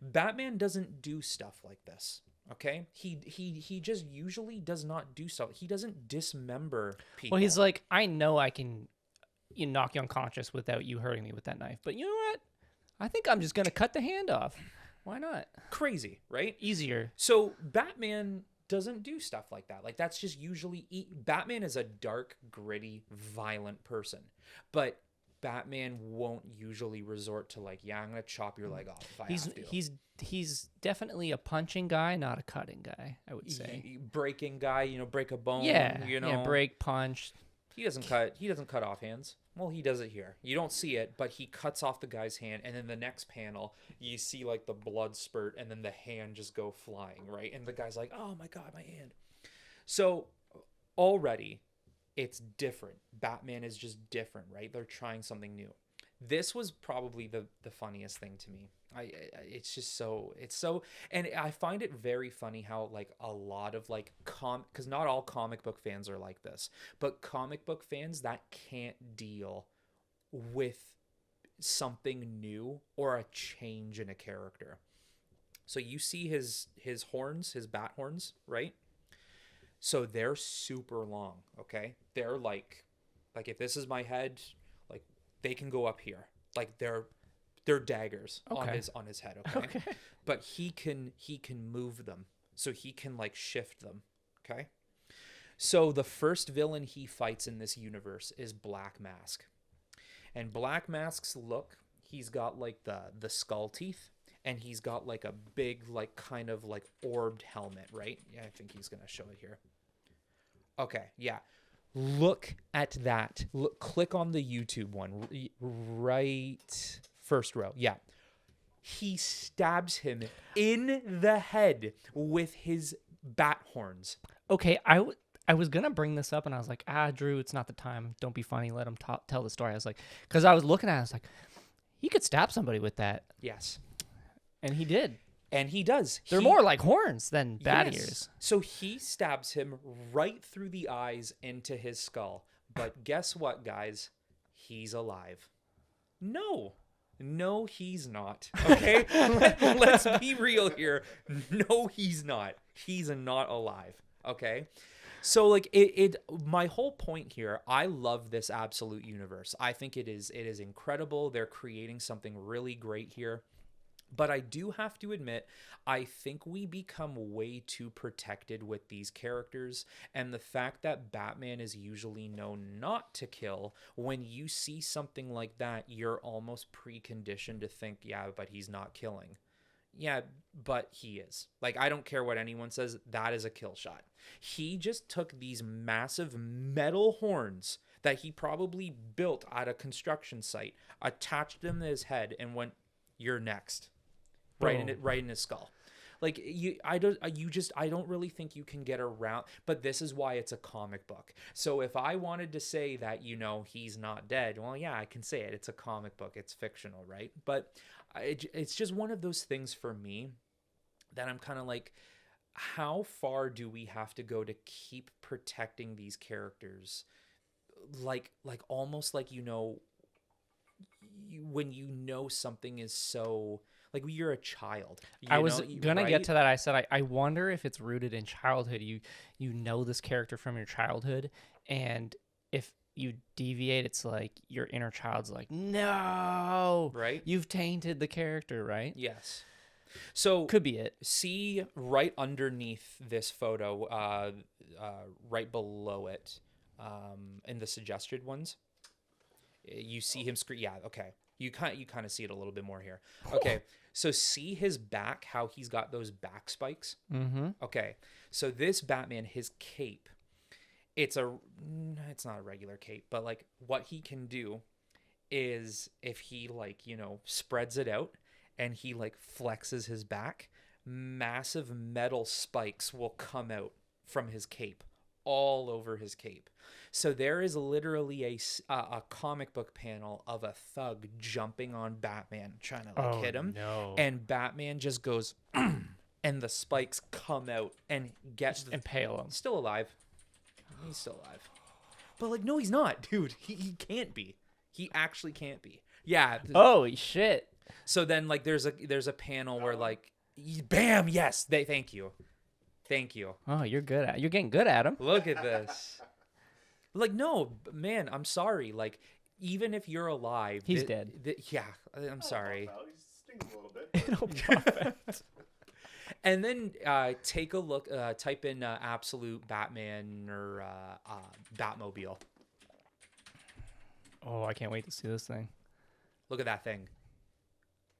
Batman doesn't do stuff like this, okay? He just usually does not do stuff. He doesn't dismember people. Well, he's like, I know I can knock you unconscious without you hurting me with that knife, but you know what? I think I'm just going to cut the hand off. Why not? Crazy, right? Easier. So Batman doesn't do stuff like that. Like, that's just usually... Batman is a dark, gritty, violent person. But Batman won't usually resort to, like, yeah, I'm going to chop your leg off if I have to. He's definitely a punching guy, not a cutting guy, I would say. Breaking guy, you know, break a bone, you know. Yeah, break, punch. He doesn't cut off hands. Well, he does it here. You don't see it, but he cuts off the guy's hand, and then the next panel, you see, like, the blood spurt, and then the hand just go flying, right? And the guy's like, oh my God, my hand. So already, it's different. Batman is just different, right? They're trying something new. This was probably the funniest thing to me. It's just so, and I find it very funny how, like, a lot of, like, because not all comic book fans are like this, but comic book fans that can't deal with something new or a change in a character. So you see his horns, his bat horns, right? So they're super long, okay? They're like if this is my head, like, they can go up here. Like, they're daggers on his head, okay? But he can move them. So he can, like, shift them, okay? So the first villain he fights in this universe is Black Mask. And Black Mask's look, he's got, like, the skull teeth, and he's got, like, a big, like, kind of, like, orbed helmet, right? Yeah, I think he's going to show it here. Okay, yeah. Look at that. Click on the YouTube one. Right first row. Yeah. He stabs him in the head with his bat horns. Okay, I was going to bring this up, and I was like, Drew, it's not the time. Don't be funny. Let him tell the story. I was like, because I was looking at it, I was like, he could stab somebody with that. Yes. And he did. And he does. They're more like horns than bat ears. So he stabs him right through the eyes into his skull. But guess what, guys? He's alive. No, he's not. Okay? Let's be real here. No, he's not. He's not alive. Okay? So, like, my whole point here, I love this absolute universe. I think it is incredible. They're creating something really great here. But I do have to admit, I think we become way too protected with these characters, and the fact that Batman is usually known not to kill, when you see something like that, you're almost preconditioned to think, yeah, but he's not killing. Yeah, but he is. Like, I don't care what anyone says, that is a kill shot. He just took these massive metal horns that he probably built at a construction site, attached them to his head, and went, "You're next." Right in his skull. Like I don't really think you can get around, but this is why it's a comic book. So if I wanted to say that, he's not dead, well, yeah, I can say it. It's a comic book. It's fictional, right? But it's just one of those things for me that I'm kind of like, how far do we have to go to keep protecting these characters? Like almost like, when something is so, like, you're a child. I was gonna right? get to that. I said I wonder if it's rooted in childhood. You know this character from your childhood, and if you deviate, it's like your inner child's like, no, Right? you've tainted the character, right? Yes. So Could be it. see right underneath this photo, right below it, in the suggested ones, you see him scream. Yeah, okay. You kind of see it a little bit more here. Okay, so see his back, how he's got those back spikes. Mm-hmm. Okay, so this Batman, his cape, it's not a regular cape, but like what he can do is if he spreads it out and he flexes his back, massive metal spikes will come out from his cape, all over his cape. So there is literally a comic book panel of a thug jumping on Batman, trying to hit him. No. And Batman just goes, and the spikes come out and Just impale him. Still alive. He's still alive. But no, he's not, dude. He can't be. He actually can't be. Yeah. Holy shit. So then there's a panel where bam, yes, thank you. Oh, you're getting good at him. Look at this. No, man, I'm sorry. Even if you're alive, He's dead. Yeah, I'm sorry. Well, he stings a little bit. It'll profit. And then take a look. Type in absolute Batman or Batmobile. Oh, I can't wait to see this thing. Look at that thing.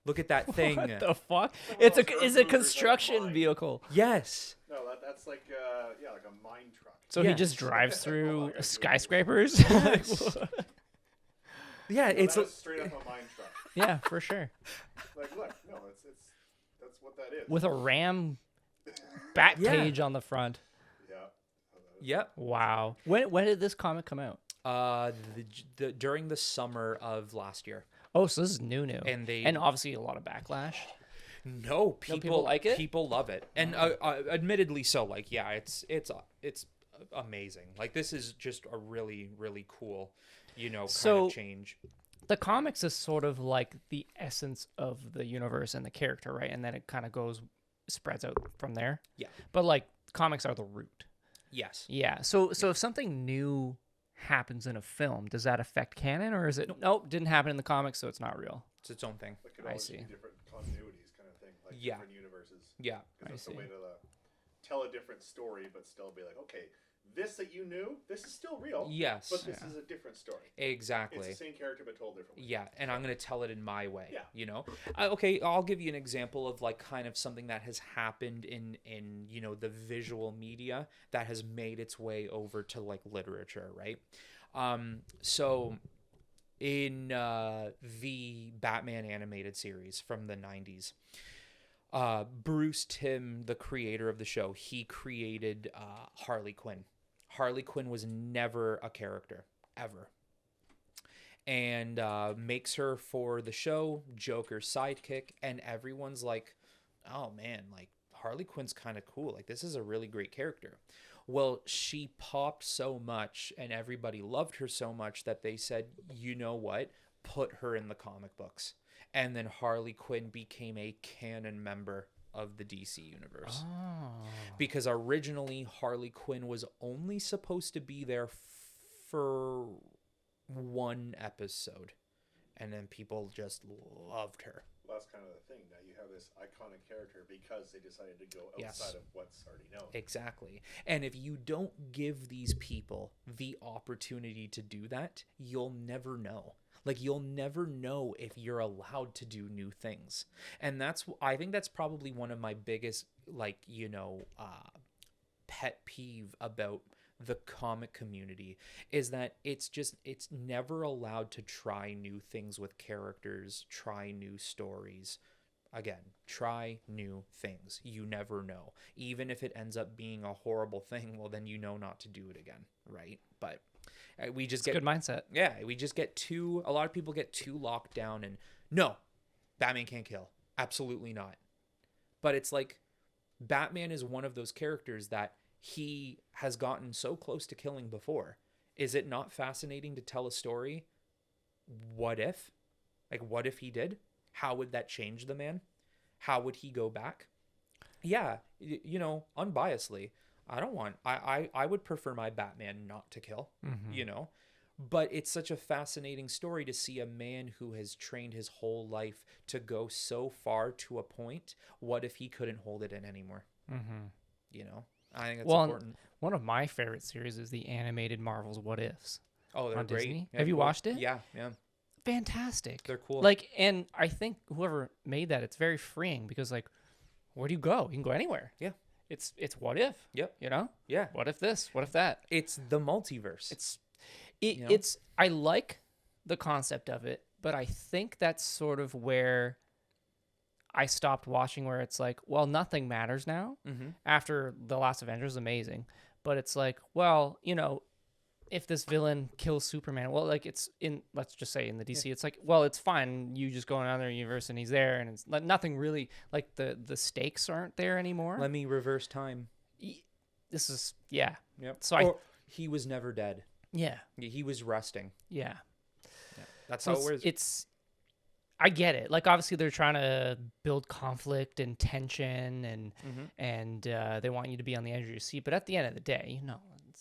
Look at that thing. What the fuck? It's a construction vehicle. Yes. No, that's like a mine truck. So he Yes. just drives through skyscrapers? Yes. Yeah, No, it's that is straight up a mine truck. Yeah, for sure. Look, no, that's what that is. With a ram bat Yeah. cage on the front. Yeah. yep. Wow. When did this comic come out? During the summer of last year. Oh, so this is new. And obviously a lot of backlash. No, people like it? People love it, and admittedly so. It's amazing. This is just a really, really cool, kind of change. The comics is sort of like the essence of the universe and the character, right? And then it kind of spreads out from there. Yeah. But comics are the root. Yes. Yeah. So if something new happens in a film, does that affect canon, or is it nope, didn't happen in the comics, so it's not real? It's its own thing. It could I always see. be different continuities kind of thing, Yeah. different universes. Yeah. Because that's I a way see. to tell a different story, but still be like, okay, this that you knew, this is still real. Yes. But this is a different story. Exactly. It's the same character but told differently. Yeah, and I'm going to tell it in my way. Yeah. Okay, I'll give you an example of kind of something that has happened in the visual media that has made its way over to literature, right? So in the Batman animated series from the 90s, Bruce Timm, the creator of the show, he created Harley Quinn. Harley Quinn was never a character, ever. And makes her for the show Joker's sidekick, and everyone's like, oh man, Harley Quinn's kind of cool. This is a really great character. Well, she popped so much and everybody loved her so much that they said, you know what? Put her in the comic books. And then Harley Quinn became a canon member of the DC universe. Oh. Because originally Harley Quinn was only supposed to be there for one episode. And then people just loved her. Well, that's kind of the thing. Now you have this iconic character because they decided to go Yes. outside of what's already known. Exactly. And if you don't give these people the opportunity to do that, you'll never know. You'll never know if you're allowed to do new things. And I think that's probably one of my biggest, pet peeve about the comic community is that it's never allowed to try new things with characters, try new stories. again, try new things. You never know. Even if it ends up being a horrible thing, well, then you know not to do it again, right? But we just It's a good mindset. yeah, we just get a lot of people get too locked down and no, Batman can't kill. Absolutely not. But it's like Batman is one of those characters that he has gotten so close to killing before. Is it not fascinating to tell a story? What if? Like, what if he did? How would that change the man? How would he go back? Yeah, unbiasedly, I would prefer my Batman not to kill, but it's such a fascinating story to see a man who has trained his whole life to go so far to a point. What if he couldn't hold it in anymore? I think that's important. One of my favorite series is the animated Marvel's What Ifs. Oh, they're on great. Disney. Yeah, Have you cool. watched it? Yeah. Fantastic. They're cool. Like, and I think whoever made that, it's very freeing because, like, where do you go? You can go anywhere. Yeah. It's what if? Yep. Yeah. What if this? What if that? It's the multiverse. It's I like the concept of it, but I think that's sort of where I stopped watching, where it's like, well, nothing matters now. After The Last Avengers is amazing, but it's like, well, if this villain kills Superman, well, like, it's in, let's just say in the DC, it's like, well, it's fine. You just go in another universe and he's there, and it's like nothing really, like, the stakes aren't there anymore. Let me reverse time. This is, yeah. Yep. So he was never dead. Yeah. He was resting. Yeah. That's So how it works. I get it. Like, obviously they're trying to build conflict and tension, and they want you to be on the edge of your seat. But at the end of the day,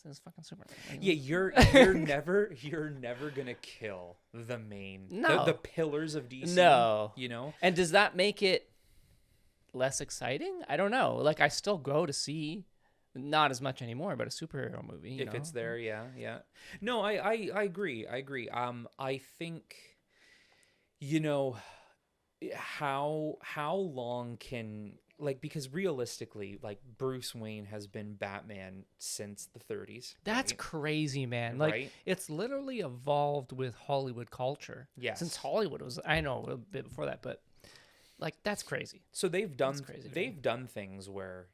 it's fucking Superman. Yeah, you're never gonna kill the main, the pillars of DC. No, And does that make it less exciting? I don't know. Like, I still go to see, not as much anymore, but a superhero movie. If it's there, yeah. No, I agree. I think, how long can, like, because realistically, like, Bruce Wayne has been Batman since the 30s. That's right? crazy, man. Like, Right? It's literally evolved with Hollywood culture. Yes. Since Hollywood was, I know, a bit before that, but, like, that's crazy. So they've done crazy to they've done things where,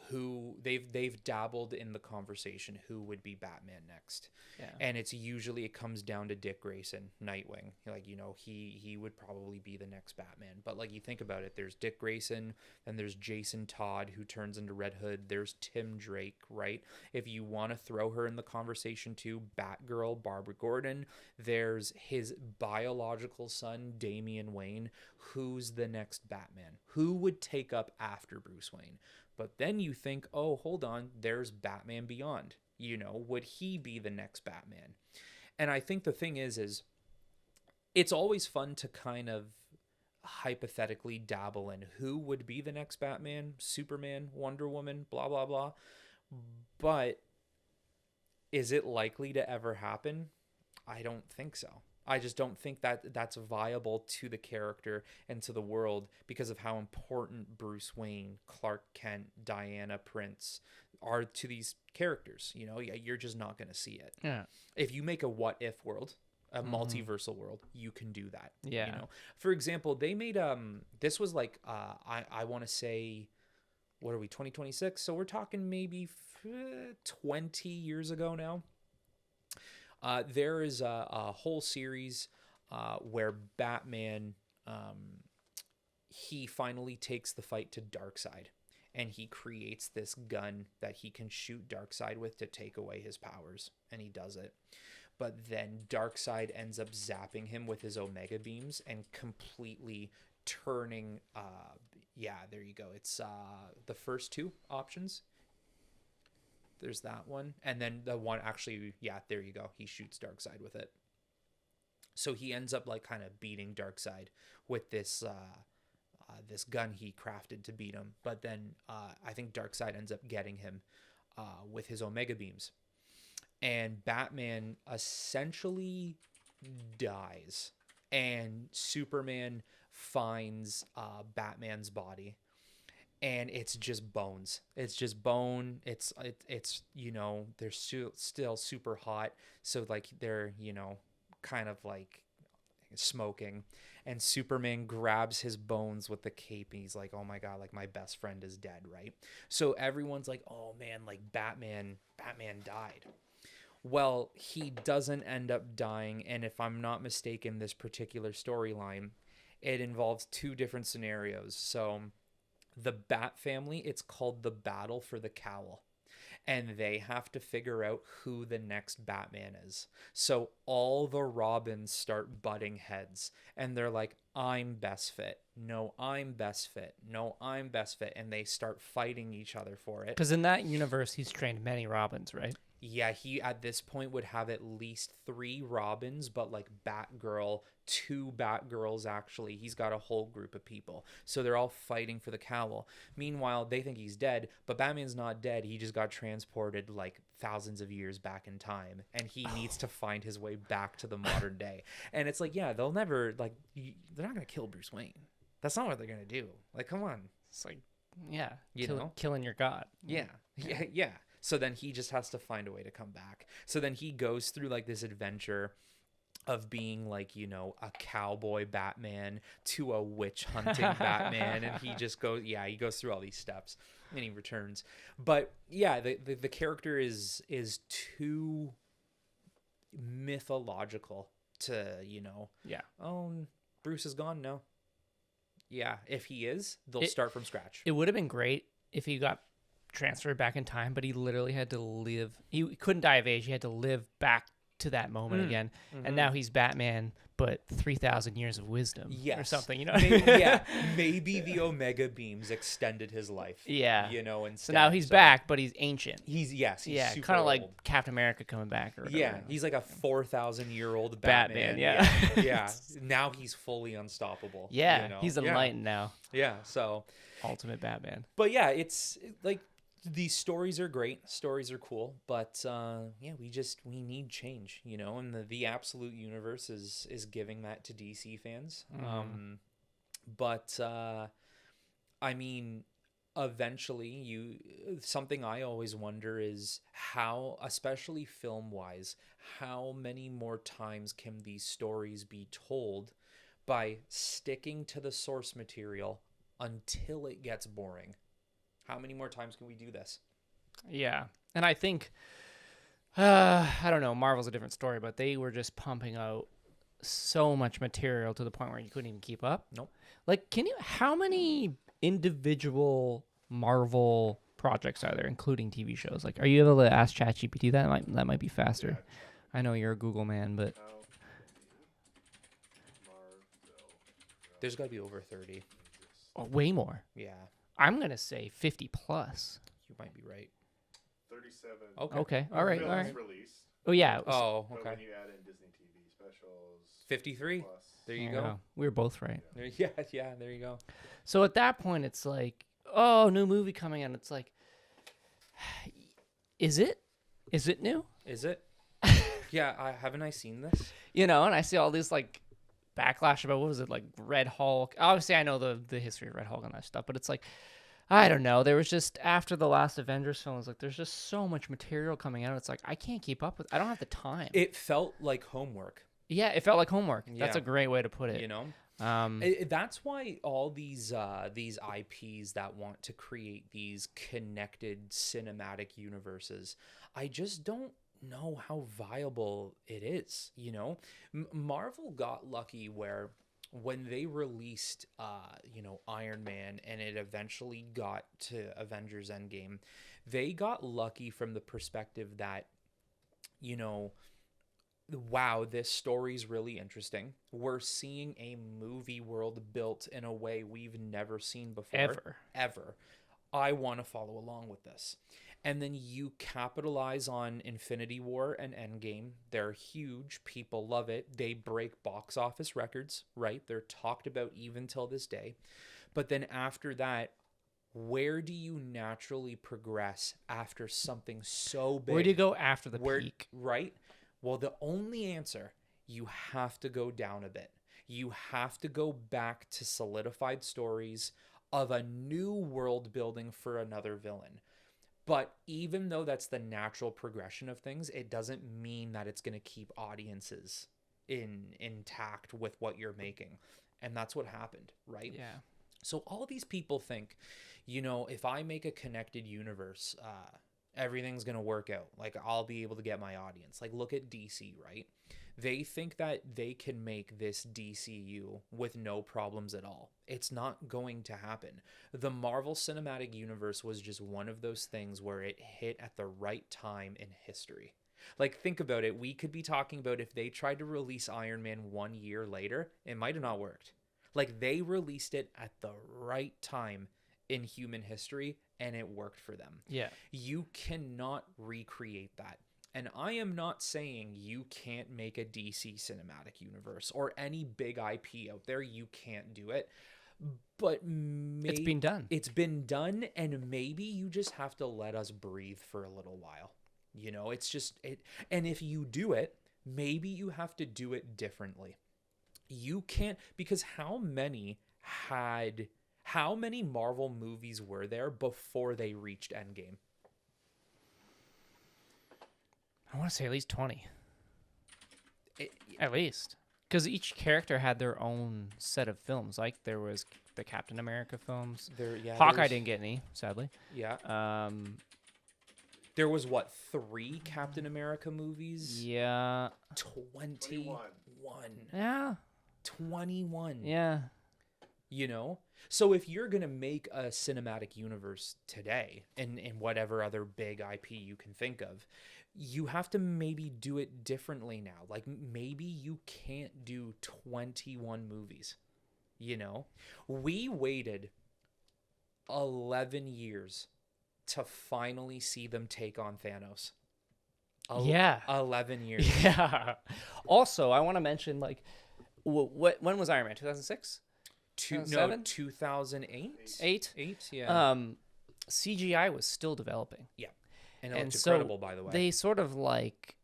who they've dabbled in the conversation who would be Batman next. Yeah. And it comes down to Dick Grayson, Nightwing. Like, he would probably be the next Batman. But, like, you think about it, there's Dick Grayson, and there's Jason Todd, who turns into Red Hood. There's Tim Drake, right? If you want to throw her in the conversation too, Batgirl, Barbara Gordon. There's his biological son, Damian Wayne. Who's the next Batman? Who would take up after Bruce Wayne? But then you think, oh, hold on, there's Batman Beyond. Would he be the next Batman? And I think the thing is it's always fun to kind of hypothetically dabble in who would be the next Batman, Superman, Wonder Woman, blah, blah, blah. But is it likely to ever happen? I don't think so. I just don't think that that's viable to the character and to the world because of how important Bruce Wayne, Clark Kent, Diana Prince are to these characters. You're just not going to see it. Yeah. If you make a what if world, a multiversal world, you can do that. Yeah. For example, they made this was like I want to say, what are we, 2026? So we're talking maybe 20 years ago now. There is a whole series where Batman, he finally takes the fight to Darkseid, and he creates this gun that he can shoot Darkseid with to take away his powers, and he does it. But then Darkseid ends up zapping him with his Omega beams and completely turning, there you go. It's the first two options. There's that one. And then the one actually, there you go. He shoots Darkseid with it. So he ends up, like, kind of beating Darkseid with this this gun he crafted to beat him. But then I think Darkseid ends up getting him with his Omega beams. And Batman essentially dies. And Superman finds Batman's body. And it's just bones. It's just bone. It's they're still super hot. So, like, they're, kind of like smoking, and Superman grabs his bones with the cape, and he's like, oh my God, like my best friend is dead, right? So everyone's like, oh man, like Batman died. Well, he doesn't end up dying, and if I'm not mistaken, this particular storyline, it involves two different scenarios. So the Bat family, it's called the Battle for the Cowl, and they have to figure out who the next Batman is. So all the Robins start butting heads, and they're like, I'm best fit. No, I'm best fit. No, I'm best fit. And they start fighting each other for it. Because in that universe, he's trained many Robins, right? Yeah, he at this point would have at least 3 Robins, but like Batgirl, 2 Batgirls actually. He's got a whole group of people. So they're all fighting for the cowl. Meanwhile, they think he's dead, but Batman's not dead. He just got transported like thousands of years back in time, and he needs to find his way back to the modern day. And it's like, yeah, they'll never, like, they're not going to kill Bruce Wayne. That's not what they're going to do. Like, come on. It's like, yeah, You know? killing your god. Yeah. So then he just has to find a way to come back. So then he goes through like this adventure of being like, you know, a cowboy Batman to a witch hunting Batman. And he just goes, he goes through all these steps and he returns. But yeah, the character is too mythological to, you know, Bruce is gone. No. Yeah. If he is, they'll start from scratch. It would have been great if he got transferred back in time, but he literally had to live. He couldn't die of age. He had to live back to that moment again. Mm-hmm. And now he's Batman, but 3,000 years of wisdom or something, you know? Maybe the Omega beams extended his life. Yeah. You know, instead. So now he's back, but he's ancient. He's super kind of like old. Captain America coming back or whatever. Yeah, he's like a 4,000-year-old Batman. Yeah. Now he's fully unstoppable. Yeah, you know? he's enlightened now. Yeah, so. Ultimate Batman. But yeah, it's like, these stories are great. Stories are cool, but we need change, you know. And the absolute universe is giving that to DC fans. But I mean, eventually, something I always wonder is how, especially film wise, how many more times can these stories be told by sticking to the source material until it gets boring? How many more times can we do this? Yeah. And I think, I don't know, Marvel's a different story, but they were just pumping out so much material to the point where you couldn't even keep up. Nope. Like, how many individual Marvel projects are there, including TV shows? Like, are you able to ask ChatGPT that? That might be faster. Yeah. I know you're a Google man, but. There's got to be over 30. Oh, way more. Yeah. I'm going to say 50 plus. You might be right. 37. Okay. All right. Released. Oh, yeah. Oh, But okay. when you add in Disney TV specials, 53. plus. There you go. We were both right. Yeah, there you go. So at that point, it's like, oh, new movie coming out. It's like, is it? Is it new? Is it? Yeah, haven't I seen this? You know, and I see all these like backlash about, what was it, like Red Hulk. Obviously, I know the history of Red Hulk and that stuff, but it's like, I don't know. There was just, after the last Avengers film, it was like, there's just so much material coming out. It's like, I can't keep up with. I don't have the time. It felt like homework. Yeah, it felt like homework. That's a Yeah. great way to put it. You know, that's why all these IPs that want to create these connected cinematic universes, I just don't know how viable it is. You know, Marvel got lucky where when they released Iron Man and it eventually got to Avengers Endgame, they got lucky from the perspective that, you know, wow, this story's really interesting. We're seeing a movie world built in a way we've never seen before. Ever. I want to follow along with this. And then you capitalize on Infinity War and Endgame. They're huge. People love it. They break box office records, right? They're talked about even till this day. But then after that, where do you naturally progress after something so big? Where do you go after the peak? Right? Well, the only answer, you have to go down a bit. You have to go back to solidified stories of a new world building for another villain. But even though that's the natural progression of things, it doesn't mean that it's going to keep audiences intact with what you're making. And that's what happened, right? Yeah. So all these people think, you know, if I make a connected universe, everything's going to work out. Like, I'll be able to get my audience. Like, look at DC, right? They think that they can make this DCU with no problems at all. It's not going to happen. The Marvel Cinematic Universe was just one of those things where it hit at the right time in history. Like, think about it. We could be talking about if they tried to release Iron Man 1 year later, it might have not worked. Like, they released it at the right time in human history, and it worked for them. Yeah. You cannot recreate that. And I am not saying you can't make a DC cinematic universe or any big IP out there. You can't do it. But It's been done. It's been done, and maybe you just have to let us breathe for a little while. You know, it's just it. And if you do it, maybe you have to do it differently. You can't, because how many Marvel movies were there before they reached Endgame? I want to say at least 20. At least. Because each character had their own set of films. Like, there was the Captain America films. Hawkeye didn't get any, sadly. Yeah. There was, what, 3 Captain America movies? Yeah. 21. Yeah. 21. Yeah. You know? So if you're going to make a cinematic universe today, in whatever other big IP you can think of, you have to maybe do it differently now. Like, maybe you can't do 21 movies. You know? We waited 11 years to finally see them take on Thanos. Yeah. 11 years. Yeah. Also, I want to mention, like, when was Iron Man? 2006? 2008? 8? Yeah. CGI was still developing. Yeah. And it looked so incredible, by the way. They sort of, like,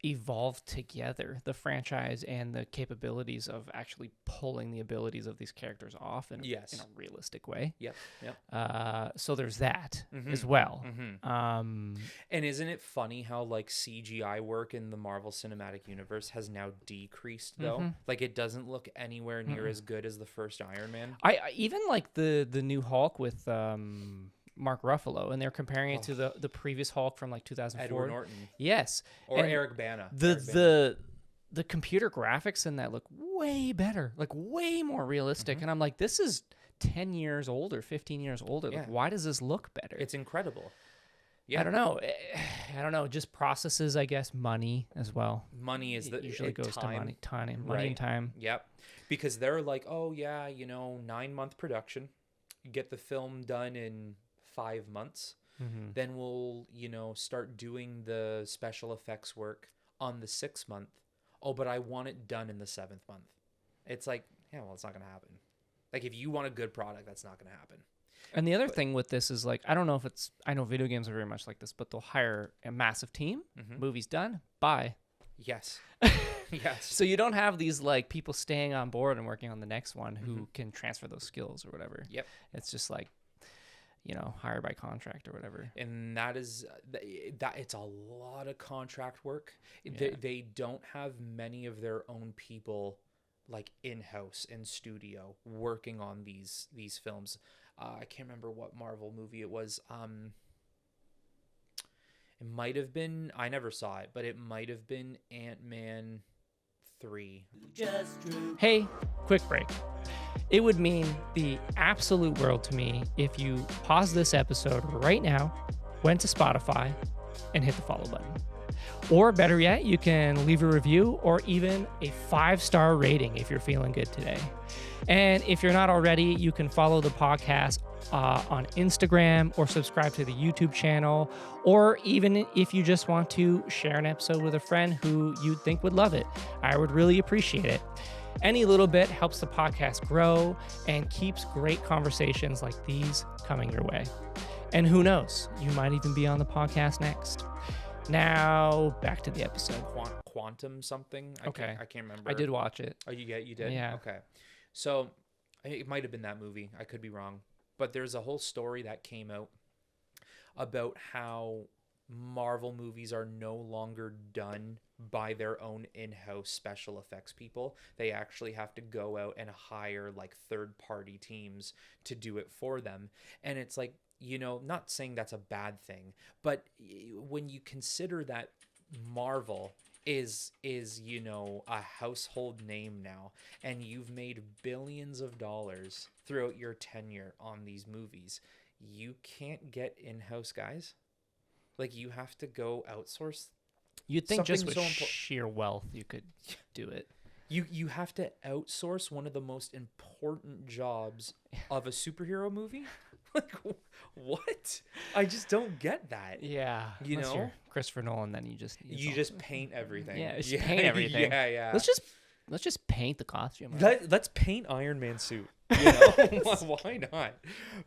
evolved together, the franchise and the capabilities of actually pulling the abilities of these characters off in a realistic way. Yep. So there's that as well. And isn't it funny how, like, CGI work in the Marvel Cinematic Universe has now decreased, though? Like, it doesn't look anywhere near as good as the first Iron Man. I even like the new Hulk with Mark Ruffalo, and they're comparing it to the previous Hulk from, like, 2004. Edward Norton. Yes. Or and Eric Bana. The computer graphics in that look way better, like way more realistic. And I'm like, this is 10 years older, 15 years older. Yeah. Like, why does this look better? It's incredible. Yeah. I don't know. Just processes, I guess. Money as well. Money is It usually goes time. to money and time. Yep. Because they're like, oh yeah, 9-month production. You get the film done in 5 months. Then we'll, start doing the special effects work on the 6th month. Oh, but I want it done in the 7th month. It's like, yeah, well, it's not going to happen. Like, if you want a good product, that's not going to happen. And the other thing with this is, like, I don't know if I know video games are very much like this, but they'll hire a massive team, movie's done, bye. Yes. Yes. So you don't have these, like, people staying on board and working on the next one who can transfer those skills or whatever. Yep. It's just like, hired by contract or whatever. And that is that it's a lot of contract work. Yeah. They don't have many of their own people, like, in-house in studio working on these films. I can't remember what Marvel movie it was. It might have been, I never saw it, but it might have been Ant-Man 3. Hey, quick break. It would mean the absolute world to me if you pause this episode right now, went to Spotify, and hit the follow button. Or better yet, you can leave a review or even a 5-star rating if you're feeling good today. And if you're not already, you can follow the podcast on Instagram or subscribe to the YouTube channel, or even if you just want to share an episode with a friend who you think would love it. I would really appreciate it. Any little bit helps the podcast grow and keeps great conversations like these coming your way. And who knows, you might even be on the podcast next. Now, back to the episode. Quantum something? I can't remember. I did watch it. Oh, you did? Yeah. Okay. So, it might have been that movie. I could be wrong. But there's a whole story that came out about how Marvel movies are no longer done by their own in-house special effects people. They actually have to go out and hire like third-party teams to do it for them. And it's like, not saying that's a bad thing, but when you consider that Marvel is a household name now, and you've made billions of dollars throughout your tenure on these movies, you can't get in-house guys. Like, you have to go outsource. You'd think just with Something so sheer wealth you could do it. You have to outsource one of the most important jobs of a superhero movie? Like, what? I just don't get that. Yeah. You unless know? you're Christopher Nolan, then You just paint everything. Yeah, just paint everything. Yeah. Let's just paint the costume. Let's paint Iron Man suit. Why not?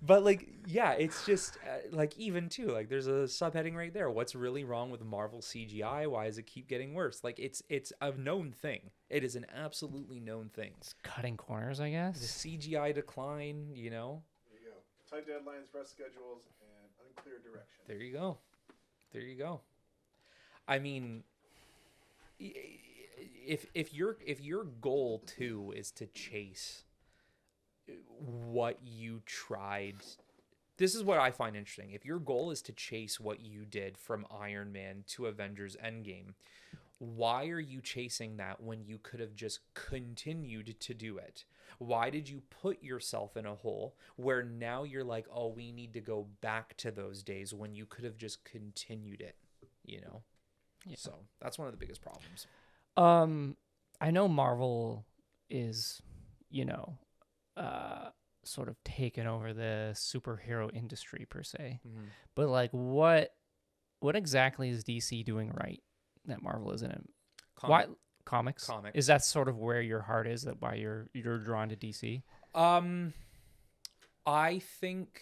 But like, yeah, it's just like, even too, like, there's a subheading right there. What's really wrong with Marvel CGI? Why does it keep getting worse? Like, it's a known thing. It is an absolutely known thing. It's cutting corners, I The guess. CGI decline, There you go. Tight deadlines, rough schedules, and unclear direction. There you go. I mean, if your goal too is to chase what you tried, this is what I find interesting. If your goal is to chase what you did from Iron Man to Avengers Endgame, why are you chasing that when you could have just continued to do it? Why did you put yourself in a hole where now you're like, oh, we need to go back to those days, when you could have just continued it, Yeah. So that's one of the biggest problems. I know Marvel is, sort of taken over the superhero industry per se. Mm-hmm. But like, what exactly is DC doing right that Marvel isn't? Why comics? Comics. Is that sort of where your heart is? That why you're drawn to DC? I think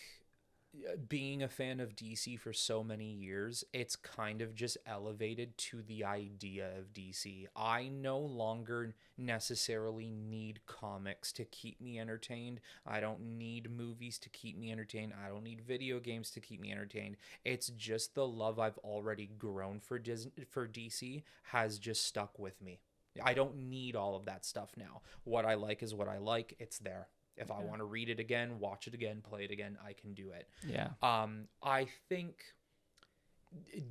being a fan of DC for so many years, it's kind of just elevated to the idea of DC. I no longer necessarily need comics to keep me entertained. I don't need movies to keep me entertained. I don't need video games to keep me entertained. It's just the love I've already grown for DC has just stuck with me. I don't need all of that stuff now. What I like is what I like. It's there. If I want to read it again, watch it again, play it again, I can do it. Yeah. I think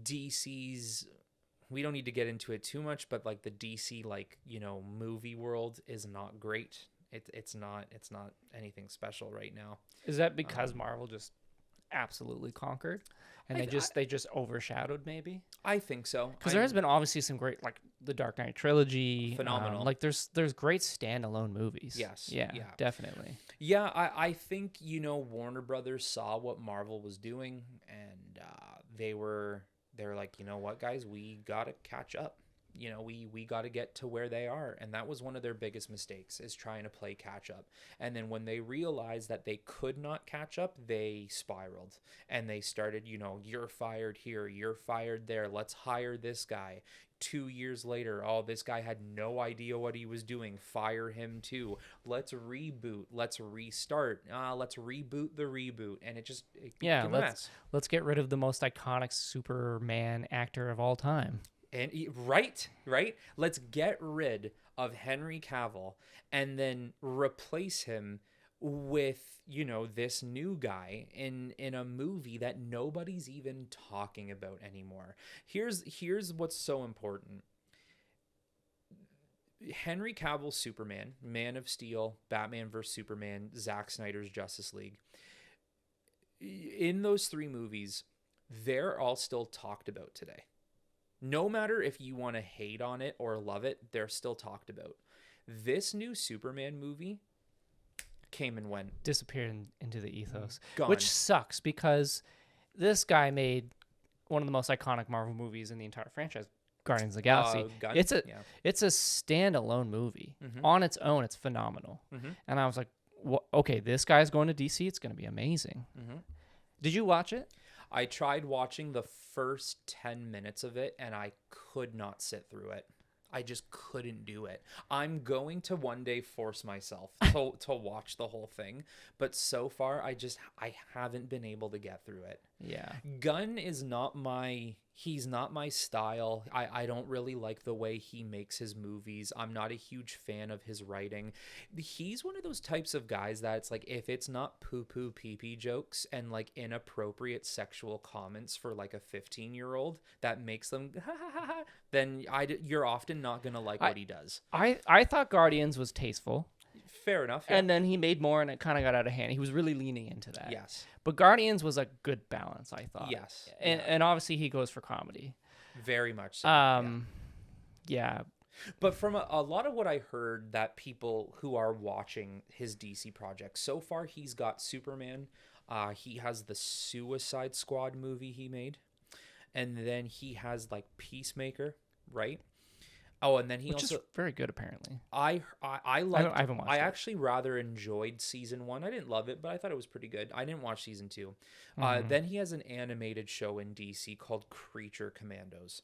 DC's, we don't need to get into it too much, but like the DC, movie world is not great. It's not anything special right now. Is that because Marvel just absolutely conquered, and they just overshadowed maybe? I think so. Because there has been obviously some great, like the Dark Knight trilogy, phenomenal. There's great standalone movies. Yes. Yeah. Definitely. Yeah, I think Warner Brothers saw what Marvel was doing, and they're like, you know what, guys, we gotta catch up. We got to get to where they are. And that was one of their biggest mistakes, is trying to play catch up. And then when they realized that they could not catch up, they spiraled and they started, you're fired here, you're fired there. Let's hire this guy. 2 years later, oh, this guy had no idea what he was doing. Fire him too. Let's reboot. Let's restart. Let's reboot the reboot. And it became a mess. Let's get rid of the most iconic Superman actor of all time. And right. Let's get rid of Henry Cavill and then replace him with, this new guy in a movie that nobody's even talking about anymore. Here's what's so important. Henry Cavill's Superman, Man of Steel, Batman vs. Superman, Zack Snyder's Justice League. In those three movies, they're all still talked about today. No matter if you want to hate on it or love it, they're still talked about. This new Superman movie came and went. Disappeared into the ethos. Gone. Which sucks, because this guy made one of the most iconic Marvel movies in the entire franchise, Guardians of the Galaxy. Gunn? It's a standalone movie. Mm-hmm. On its own, it's phenomenal. Mm-hmm. And I was like, okay, this guy's going to DC. It's going to be amazing. Mm-hmm. Did you watch it? I tried watching the first 10 minutes of it, and I could not sit through it. I just couldn't do it. I'm going to one day force myself to watch the whole thing, but so far I haven't been able to get through it. Yeah. Gunn is not my He's not my style. I don't really like the way he makes his movies. I'm not a huge fan of his writing. He's one of those types of guys that it's like, if it's not poo-poo pee-pee jokes and like inappropriate sexual comments for like a 15-year-old that makes them then you're often not going to like what he does. I thought Guardians was tasteful. Fair enough. Yeah. And then he made more and it kind of got out of hand. He was really leaning into that. Yes. But Guardians was a good balance, I thought. Yes. And obviously he goes for comedy. Very much so. Yeah. But from a lot of what I heard that people who are watching his DC projects, so far he's got Superman. He has the Suicide Squad movie he made. And then he has like Peacemaker, right? Oh, and then he Which also is very good apparently. I liked. I haven't watched I it. actually rather enjoyed season 1. I didn't love it, but I thought it was pretty good. I didn't watch season 2. Then he has an animated show in DC called Creature Commandos.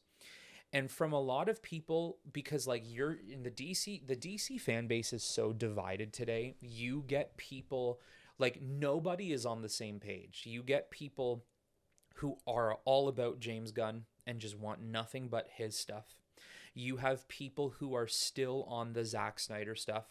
And from a lot of people, because like you're in the DC fan base is so divided today. You get people like nobody is on the same page. You get people who are all about James Gunn and just want nothing but his stuff. You have people who are still on the Zack Snyder stuff.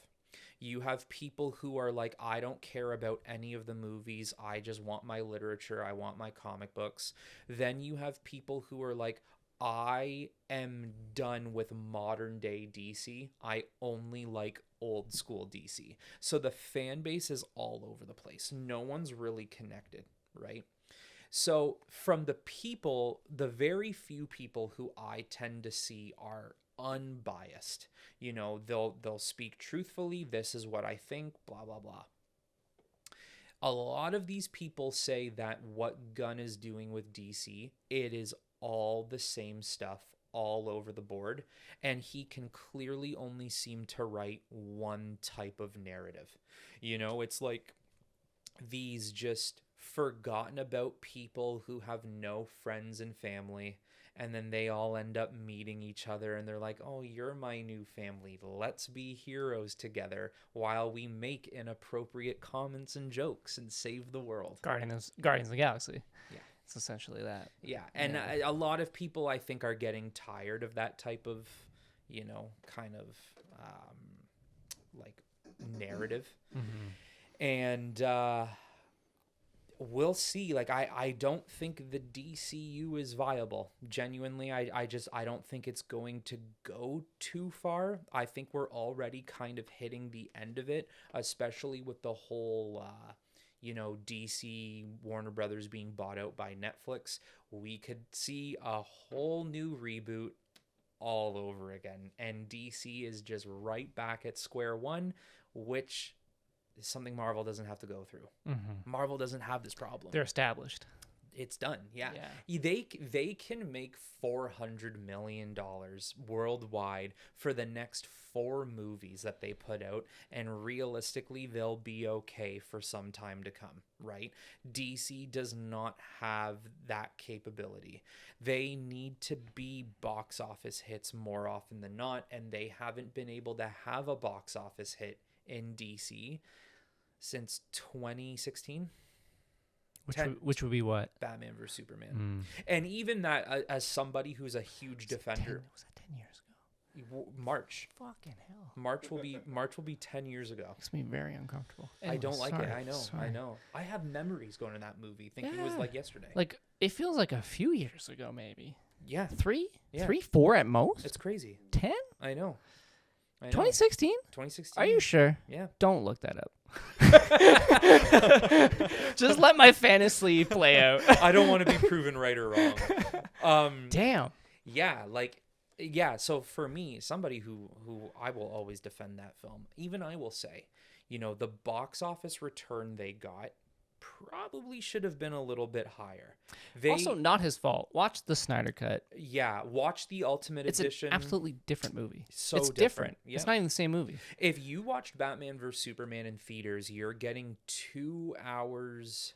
You have people who are like, I don't care about any of the movies. I just want my literature. I want my comic books. Then you have people who are like, I am done with modern day DC. I only like old school DC. So the fan base is all over the place. No one's really connected, right? So from the people, the very few people who I tend to see are unbiased. You know, they'll speak truthfully. This is what I think, blah, blah, blah. A lot of these people say that what Gunn is doing with DC, it is all the same stuff all over the board. And he can clearly only seem to write one type of narrative. You know, it's like these just forgotten about people who have no friends and family, and then they all end up meeting each other and they're like, oh, you're my new family, let's be heroes together while we make inappropriate comments and jokes and save the world. Guardians of the Galaxy. Yeah, it's essentially that. Yeah, and a lot of people I think are getting tired of that type of, you know, kind of like narrative. And we'll see. Like, I don't think the DCU is viable. Genuinely, I don't think it's going to go too far. I think we're already kind of hitting the end of it, especially with the whole, you know, DC Warner Brothers being bought out by Netflix. We could see a whole new reboot all over again. And DC is just right back at square one, which is something Marvel doesn't have to go through. Marvel doesn't have this problem. They're established. It's done. Yeah. They can make $400 million worldwide for the next 4 movies that they put out, and realistically they'll be okay for some time to come, right? DC does not have that capability. They need to be box office hits more often than not, and they haven't been able to have a box office hit in DC since 2016. Which would be what? Batman vs Superman. And even that, as somebody who's a huge defender, Was that 10 years ago? March. Fucking hell. March will be 10 years ago. Makes me very uncomfortable. I don't like it. Sorry. I know. I have memories going to that movie, thinking it was like yesterday. Like, it feels like a few years ago, maybe. Yeah, 3? Yeah. 3, 4 at most? it's crazy. 10? I know. 2016? 2016. Are you sure? Yeah. Don't look that up. Just let my fantasy play out. I don't want to be proven right or wrong. Damn. Yeah. So for me, somebody who I will always defend that film, even I will say, you know, the box office return they got probably should have been a little bit higher. Also, not his fault. Watch the Snyder Cut. Yeah, watch the Ultimate It's Edition. an absolutely different movie. So it's different. Yeah. It's not even the same movie. If you watched Batman vs Superman in theaters, you're getting 2 hours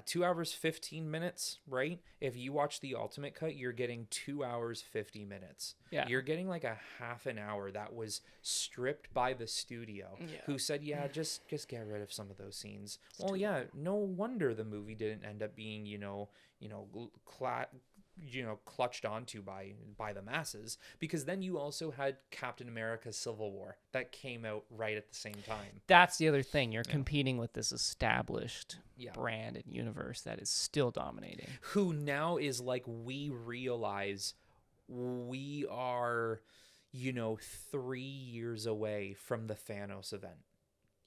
2 hours 15 minutes, right? If you watch the Ultimate Cut, you're getting 2 hours 50 minutes. Yeah. You're getting like a half an hour that was stripped by the studio, who said, yeah, just get rid of some of those scenes. Well, yeah, no wonder the movie didn't end up being, clutched onto by the masses, because then you also had Captain America Civil War that came out right at the same time. That's the other thing. You're competing with this established Yeah. brand and universe that is still dominating. Who now is like, we realize we are, 3 years away from the Thanos event.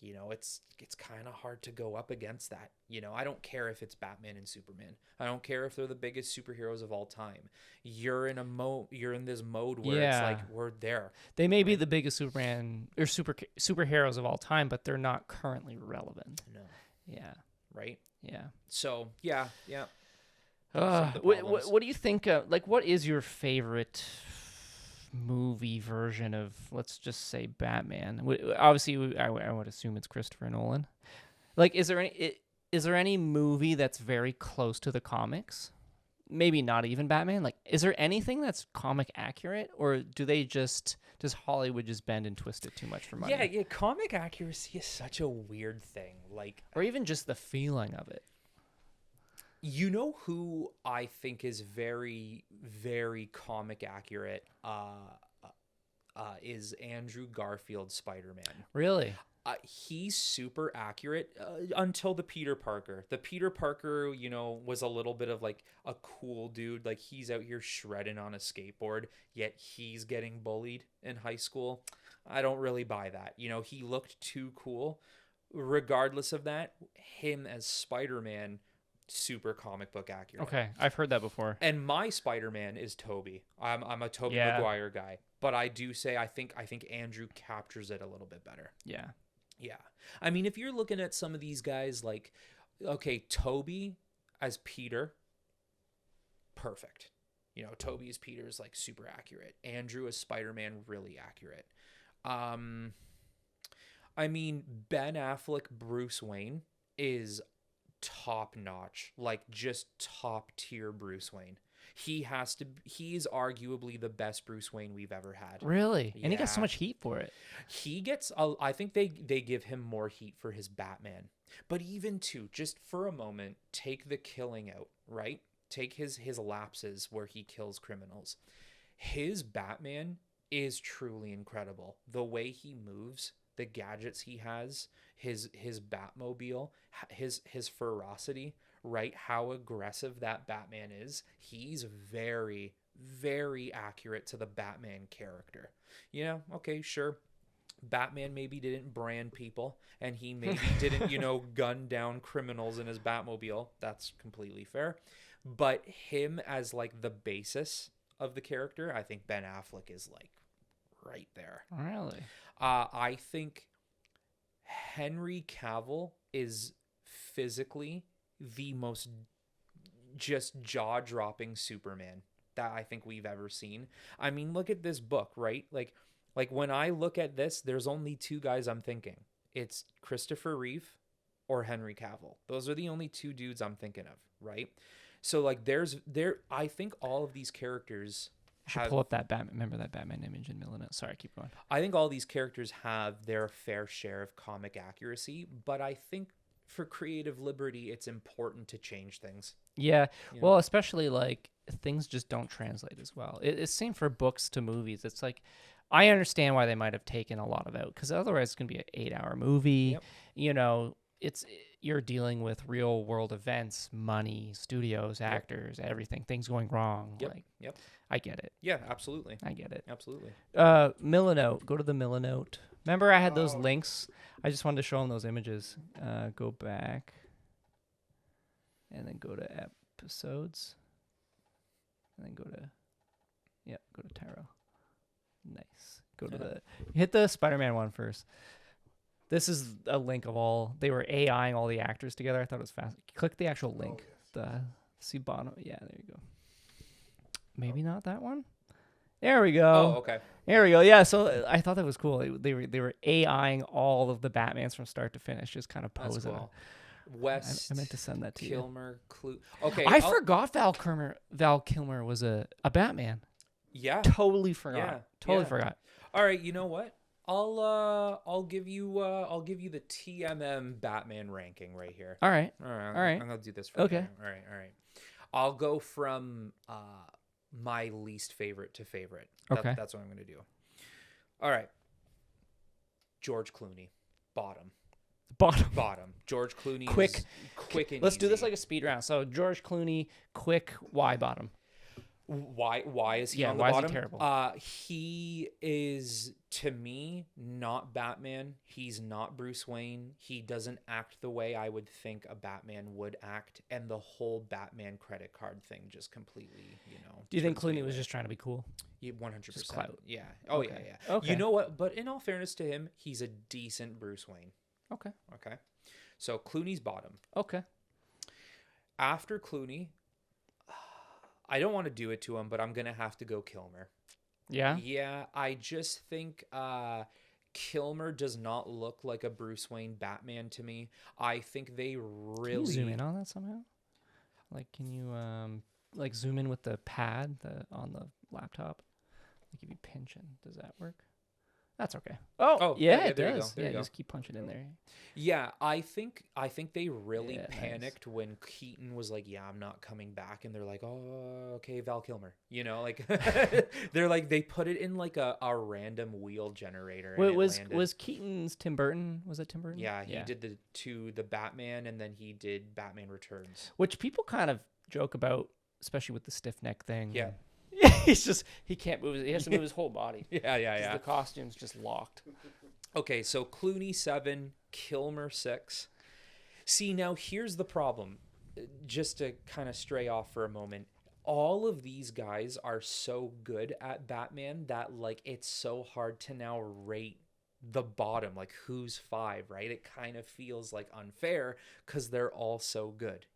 It's kind of hard to go up against that. I don't care if it's Batman and Superman. I don't care if they're the biggest superheroes of all time. You're in this mode where it's like, we're there. They may be the biggest Superman or superheroes of all time, but they're not currently relevant. No. Yeah. Right? Yeah. So, yeah. What do you think? What is your favorite movie version of, let's just say, Batman? Obviously, I would assume it's Christopher Nolan. Is there any movie that's very close to the comics? Maybe not even Batman. Is there anything that's comic accurate, or does Hollywood just bend and twist it too much for money? Yeah. Comic accuracy is such a weird thing. Or even just the feeling of it. Who I think is very, very comic accurate is Andrew Garfield's Spider-Man. Really? He's super accurate until the Peter Parker. The Peter Parker, was a little bit of like a cool dude. Like, he's out here shredding on a skateboard, yet he's getting bullied in high school. I don't really buy that. He looked too cool. Regardless of that, him as Spider-Man, super comic book accurate. Okay, I've heard that before. And my Spider-Man is Tobey. I'm a Tobey Maguire guy, but I do say I think Andrew captures it a little bit better. Yeah. I mean, if you're looking at some of these guys, Tobey as Peter, perfect. Tobey as Peter is super accurate. Andrew as Spider-Man, really accurate. I mean, Ben Affleck Bruce Wayne is top notch, just top tier Bruce Wayne. He's arguably the best Bruce Wayne we've ever had. Really? Yeah. And he got so much heat for it. He gets, I think they give him more heat for his Batman. But even just for a moment, take the killing out, right? Take his lapses where he kills criminals. His Batman is truly incredible. The way he moves, the gadgets he has, his Batmobile, his ferocity, right? How aggressive that Batman is. He's very, very accurate to the Batman character. Okay, sure. Batman maybe didn't brand people, and he maybe didn't, gun down criminals in his Batmobile. That's completely fair. But him as the basis of the character, I think Ben Affleck is right there. Really? I think Henry Cavill is physically the most just jaw-dropping Superman that I think we've ever seen. I mean, look at this book, right? Like when I look at this, there's only two guys I'm thinking. It's Christopher Reeve or Henry Cavill. Those are the only two dudes I'm thinking of, right? So I think all of these characters should pull up that Batman. Remember that Batman image in Millennium? Sorry, keep going. I think all these characters have their fair share of comic accuracy, but I think for creative liberty, it's important to change things. Yeah. Well, especially things just don't translate as well. It's same for books to movies. It's I understand why they might have taken a lot of out, because otherwise it's going to be an 8-hour movie. Yep. You're dealing with real world events, money, studios, actors, everything, things going wrong. Yep. I get it. Yeah, absolutely. I get it. Absolutely. Millinote. Go to the Millinote. Remember I had those links? I just wanted to show them those images. Go back. And then go to episodes. And then go to Tyrell. Nice. Hit the Spider-Man one first. This is a link of all. They were AIing all the actors together. I thought it was fast. Click the actual link. See bottom. Yeah, there you go. Maybe not that one. There we go. Oh, okay. There we go. Yeah, so I thought that was cool. They were AIing all of the Batmans from start to finish, just kind of posing. That's cool. I meant to send that to Kilmer, Okay. I forgot Val Kilmer was a Batman. Yeah. Totally forgot. Forgot. All right, you know what? I'll give you the TMM Batman ranking right here. All right. I'm gonna do this for you. Okay. All right. I'll go from my least favorite to favorite. Okay. That's what I'm going to do. All right. George Clooney, bottom. Bottom. George Clooney. Quick and Let's easy. do this like a speed round. So George Clooney, quick, why bottom? Why is he Yeah, on the why is he bottom? terrible? He is, to me, not Batman. He's not Bruce Wayne. He doesn't act the way I would think a Batman would act, and the whole Batman credit card thing just completely, Do you think turns me Clooney was away. just trying to be cool? 100%? Just clout. Yeah. Oh Okay. yeah. Okay. You know what? But in all fairness to him, he's a decent Bruce Wayne. Okay. Okay. So Clooney's bottom. Okay. After Clooney, I don't want to do it to him, but I'm gonna have to go Kilmer. Yeah. Yeah, I just think Kilmer does not look like a Bruce Wayne Batman to me. I think they really Can you zoom in on that somehow? Like, can you like zoom in with the pad on the laptop? Like, if you pinch in, does that work? That's okay. Oh, yeah, it there you go, does. there Yeah, you go. just keep punching in there. Yeah, I think they really Yeah, nice. panicked when Keaton was like, "Yeah, I'm not coming back," and they're like, "Oh, okay, Val Kilmer." Like they're like they put it in like a random wheel generator. And Wait, it was landed. Keaton's Tim Burton? Was it Tim Burton? Yeah, he did the Batman, and then he did Batman Returns. Which people kind of joke about, especially with the stiff neck thing. Yeah. He can't move. He has to move his whole body. Yeah. The costume's just locked. Okay, so Clooney 7, Kilmer 6. See, now here's the problem. Just to kind of stray off for a moment. All of these guys are so good at Batman that like it's so hard to now rate the bottom, like who's 5, right? It kind of feels like unfair because they're all so good,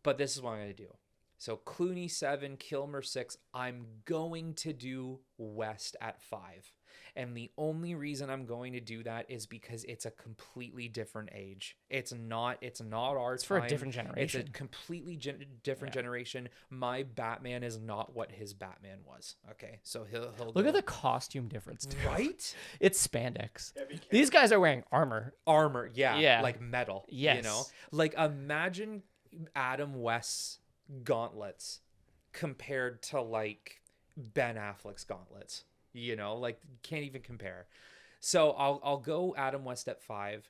But this is what I'm going to do. So Clooney 7, Kilmer 6. I'm going to do West at 5. And the only reason I'm going to do that is because it's a completely different age. It's not our It's for a time. different generation. It's a completely different generation. My Batman is not what his Batman was. Okay, so he'll Look go- at the costume difference, too. right It's spandex. Yeah, but you can't- These guys are wearing armor. armor. Yeah. Like metal. Yes. Like imagine Adam West's gauntlets compared to like Ben Affleck's gauntlets. Like can't even compare. So I'll go Adam West at 5.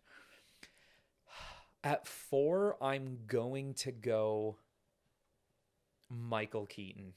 At 4, I'm going to go Michael Keaton.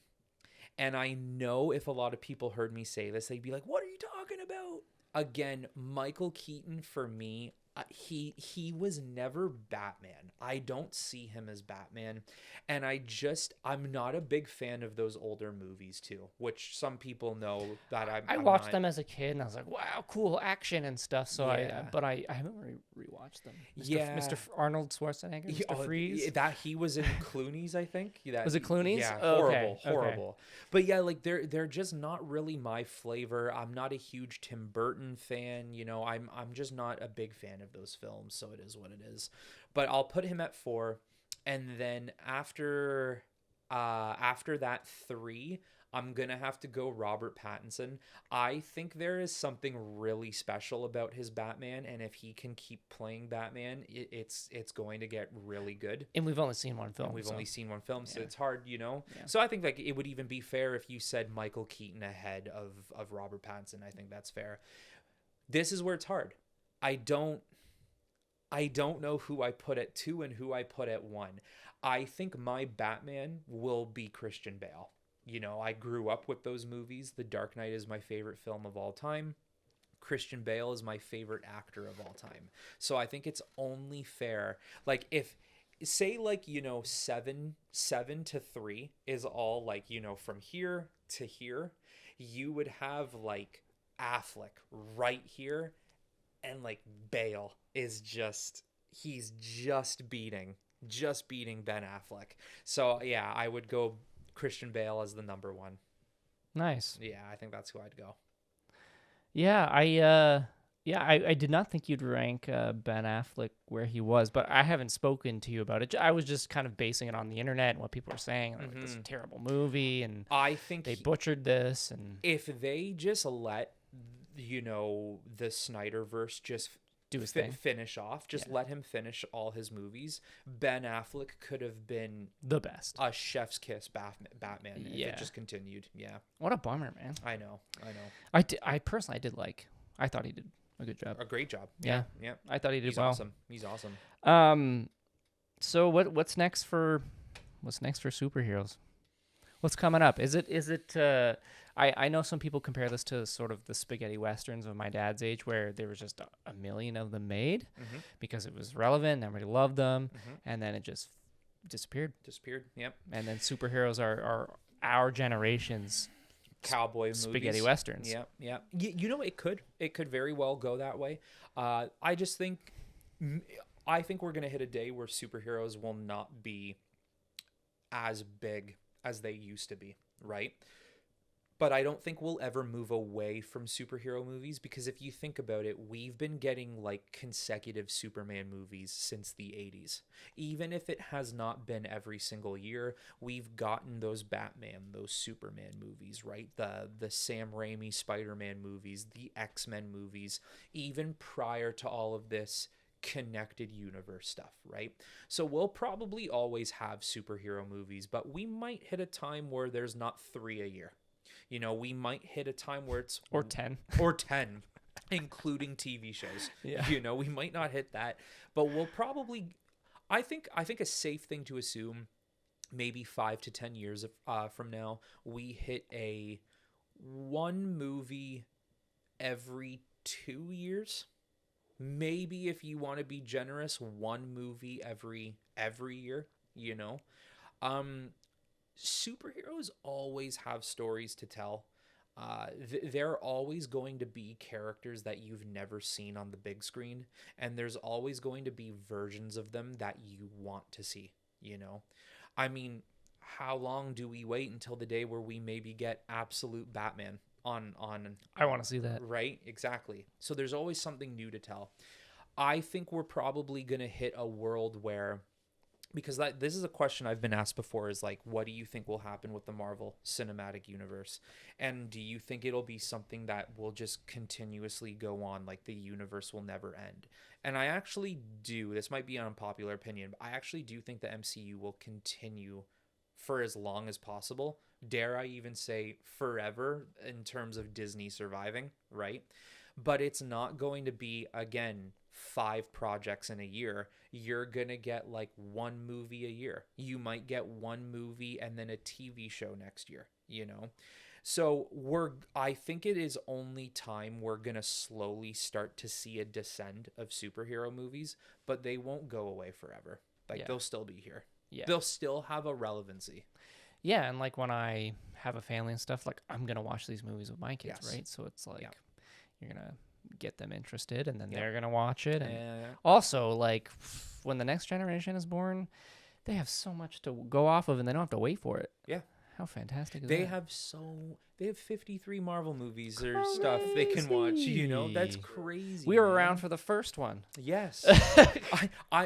And I know if a lot of people heard me say this, they'd be like, "What are you talking about?" Again, Michael Keaton for me, he was never Batman. I don't see him as Batman, and I'm not a big fan of those older movies too, which some people know that I I'm watched not. them as a kid, and I was like, "Wow, cool action and stuff." So Yeah. I haven't rewatched them. Yeah. Mr. Arnold Schwarzenegger, Mr. Freeze. That he was in Clooney's, I think. Was it Clooney's? Yeah, Oh, okay, horrible. But yeah, like they're just not really my flavor. I'm not a huge Tim Burton fan. I'm just not a big fan of those films. So it is what it is. But I'll put him at 4, and then after that 3. I'm going to have to go Robert Pattinson. I think there is something really special about his Batman, and if he can keep playing Batman, it's going to get really good. And we've only seen one film. And we've only seen one film, so Yeah. it's hard, Yeah. So I think like it would even be fair if you said Michael Keaton ahead of Robert Pattinson. I think that's fair. This is where it's hard. I don't know who I put at 2 and who I put at 1. I think my Batman will be Christian Bale. I grew up with those movies. The Dark Knight is my favorite film of all time. Christian Bale is my favorite actor of all time. So I think it's only fair. Like if say like, 7 to 3 is all like, from here to here, you would have like Affleck right here, and like Bale is he's just beating Ben Affleck. So yeah, I would go Christian Bale as the number 1. Nice. Yeah, I think that's who I'd go. Yeah, I did not think you'd rank Ben Affleck where he was, but I haven't spoken to you about it. I was just kind of basing it on the internet and what people were saying. Like, this is a terrible movie, and I think they butchered this. And if they just let the Snyderverse just do his thing. finish off. Just let him finish all his movies. Ben Affleck could have been The best. a chef's kiss Batman if it just continued. Yeah. What a bummer, man. I know. I personally did like. I thought he did a good job. A great job. Yeah. I thought he did well. Awesome. He's awesome. So what's next for superheroes? What's coming up? Is it I know some people compare this to sort of the spaghetti westerns of my dad's age, where there was just a million of them made because it was relevant, everybody loved them, and then it just disappeared. Yep. And then superheroes are our generation's cowboy movies. Spaghetti westerns. Yeah. You know, it could very well go that way. I think we're gonna hit a day where superheroes will not be as big as they used to be, right? But I don't think we'll ever move away from superhero movies, because if you think about it, we've been getting like consecutive Superman movies since the 80s. Even if it has not been every single year, we've gotten those Batman, those Superman movies, right? The Sam Raimi Spider-Man movies, the X-Men movies, even prior to all of this connected universe stuff, right? So we'll probably always have superhero movies, but we might hit a time where there's not 3 a year. You know, we might hit a time where it's or 10, including TV shows. Yeah. You know, we might not hit that, but we'll probably, I think a safe thing to assume, maybe 5 to 10 years from now, we hit a 1 movie every 2 years. Maybe if you want to be generous, 1 movie every year, you know. Superheroes always have stories to tell. There are always going to be characters that you've never seen on the big screen, and there's always going to be versions of them that you want to see, you know. I mean, how long do we wait until the day where we maybe get absolute Batman on I want to see that. Right? Exactly. So there's always something new to tell. I think we're probably going to hit a world where, because this is a question I've been asked before, is like, what do you think will happen with the Marvel Cinematic Universe? And do you think it'll be something that will just continuously go on, like the universe will never end? And I actually do. This might be an unpopular opinion, but I actually do think the MCU will continue for as long as possible. Dare I even say forever, in terms of Disney surviving, right? But it's not going to be, again, 5 projects in a year. You're going to get like 1 movie a year. You might get 1 movie and then a TV show next year, you know? So I think it is only time we're going to slowly start to see a descent of superhero movies, but they won't go away forever. Like, they'll still be here. Yeah. They'll still have a relevancy. Yeah, and like when I have a family and stuff, like I'm going to watch these movies with my kids, right? So it's like you're going to get them interested, and then they're going to watch it. And also, like, when the next generation is born, they have so much to go off of, and they don't have to wait for it. Yeah. How fantastic is that? They have 53 Marvel movies or stuff they can watch, you know? That's crazy. We were around for the first one. Yes.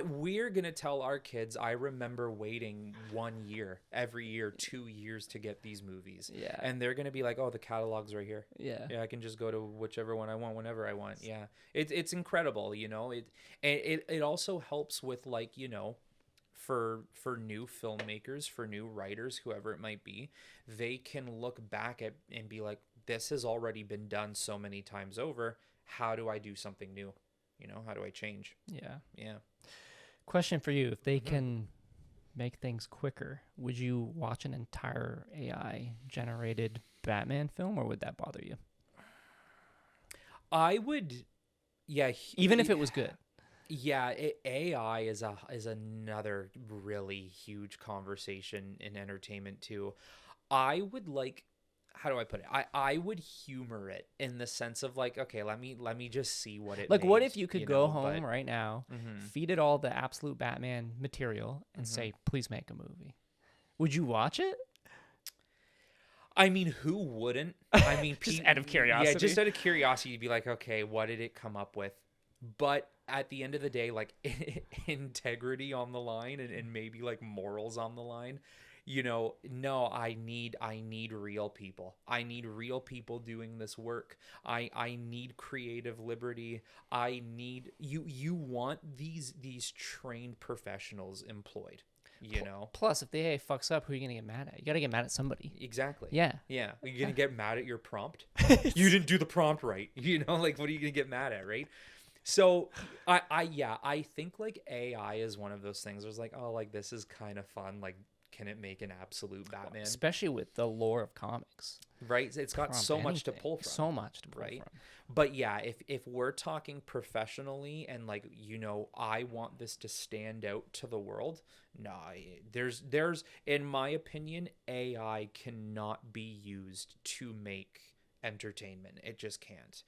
We're going to tell our kids, I remember waiting 1 year, every year, 2 years to get these movies. Yeah. And they're going to be like, oh, the catalog's right here. Yeah. Yeah, I can just go to whichever one I want whenever I want. Yeah. It's incredible, you know? It also helps with, like, you know, for new filmmakers, for new writers, whoever it might be, they can look back at and be like, this has already been done so many times over. How do I do something new? You know, how do I change? Yeah. Question for you. If they can make things quicker, would you watch an entire AI generated Batman film, or would that bother you? I would. Yeah. Even if it was good. Yeah, AI is another really huge conversation in entertainment too. I would like, how do I put it? I would humor it in the sense of like, okay, let me just see what it like makes, what if you could go home right now, feed it all the absolute Batman material, and say, please make a movie? Would you watch it? I mean, who wouldn't? I mean, just out of curiosity. Yeah, just out of curiosity, you'd be like, okay, what did it come up with? But at the end of the day, like integrity on the line and maybe like morals on the line, no, I need real people. I need real people doing this work. I need creative liberty. I need you want these trained professionals employed, Plus, if the AI fucks up, who are you gonna get mad at? You gotta get mad at somebody. Exactly. Yeah. Yeah. You're gonna get mad at your prompt. You didn't do the prompt right. Like, what are you gonna get mad at, right? So I think like AI is one of those things where it's like, oh, like this is kind of fun. Like, can it make an absolute Batman? Especially with the lore of comics. Right. It's got Prompt so much to anything. pull from. So much to pull right. from. But yeah, if we're talking professionally and like, I want this to stand out to the world, there's in my opinion, AI cannot be used to make entertainment. It just can't.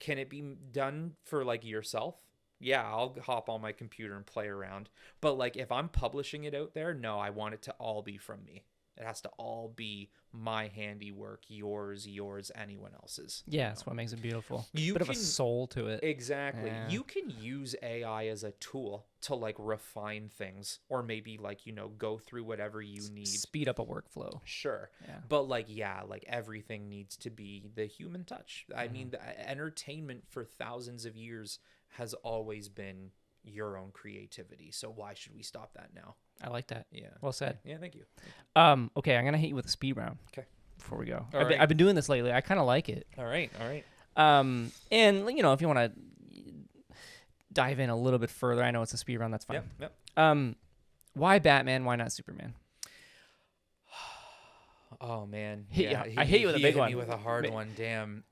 Can it be done for like yourself? Yeah, I'll hop on my computer and play around. But like if I'm publishing it out there, no, I want it to all be from me. It has to all be my handiwork, yours, anyone else's. Yeah, that's what makes it beautiful. You Bit of a soul to it. Exactly. Yeah. You can use AI as a tool to like refine things or maybe like, go through whatever you need. Speed up a workflow. Sure. Yeah. But like, like everything needs to be the human touch. I mean, the entertainment for thousands of years has always been your own creativity. So why should we stop that now? I like that. Yeah. Well said. Yeah, thank you. Okay, I'm gonna hit you with a speed round. Okay. Before we go, All right. I've been doing this lately. I kind of like it. All right. And if you want to dive in a little bit further, I know it's a speed round. That's fine. Yep. Why Batman? Why not Superman? Oh man. I hit you with a big hit one. Me with a hard one. Damn.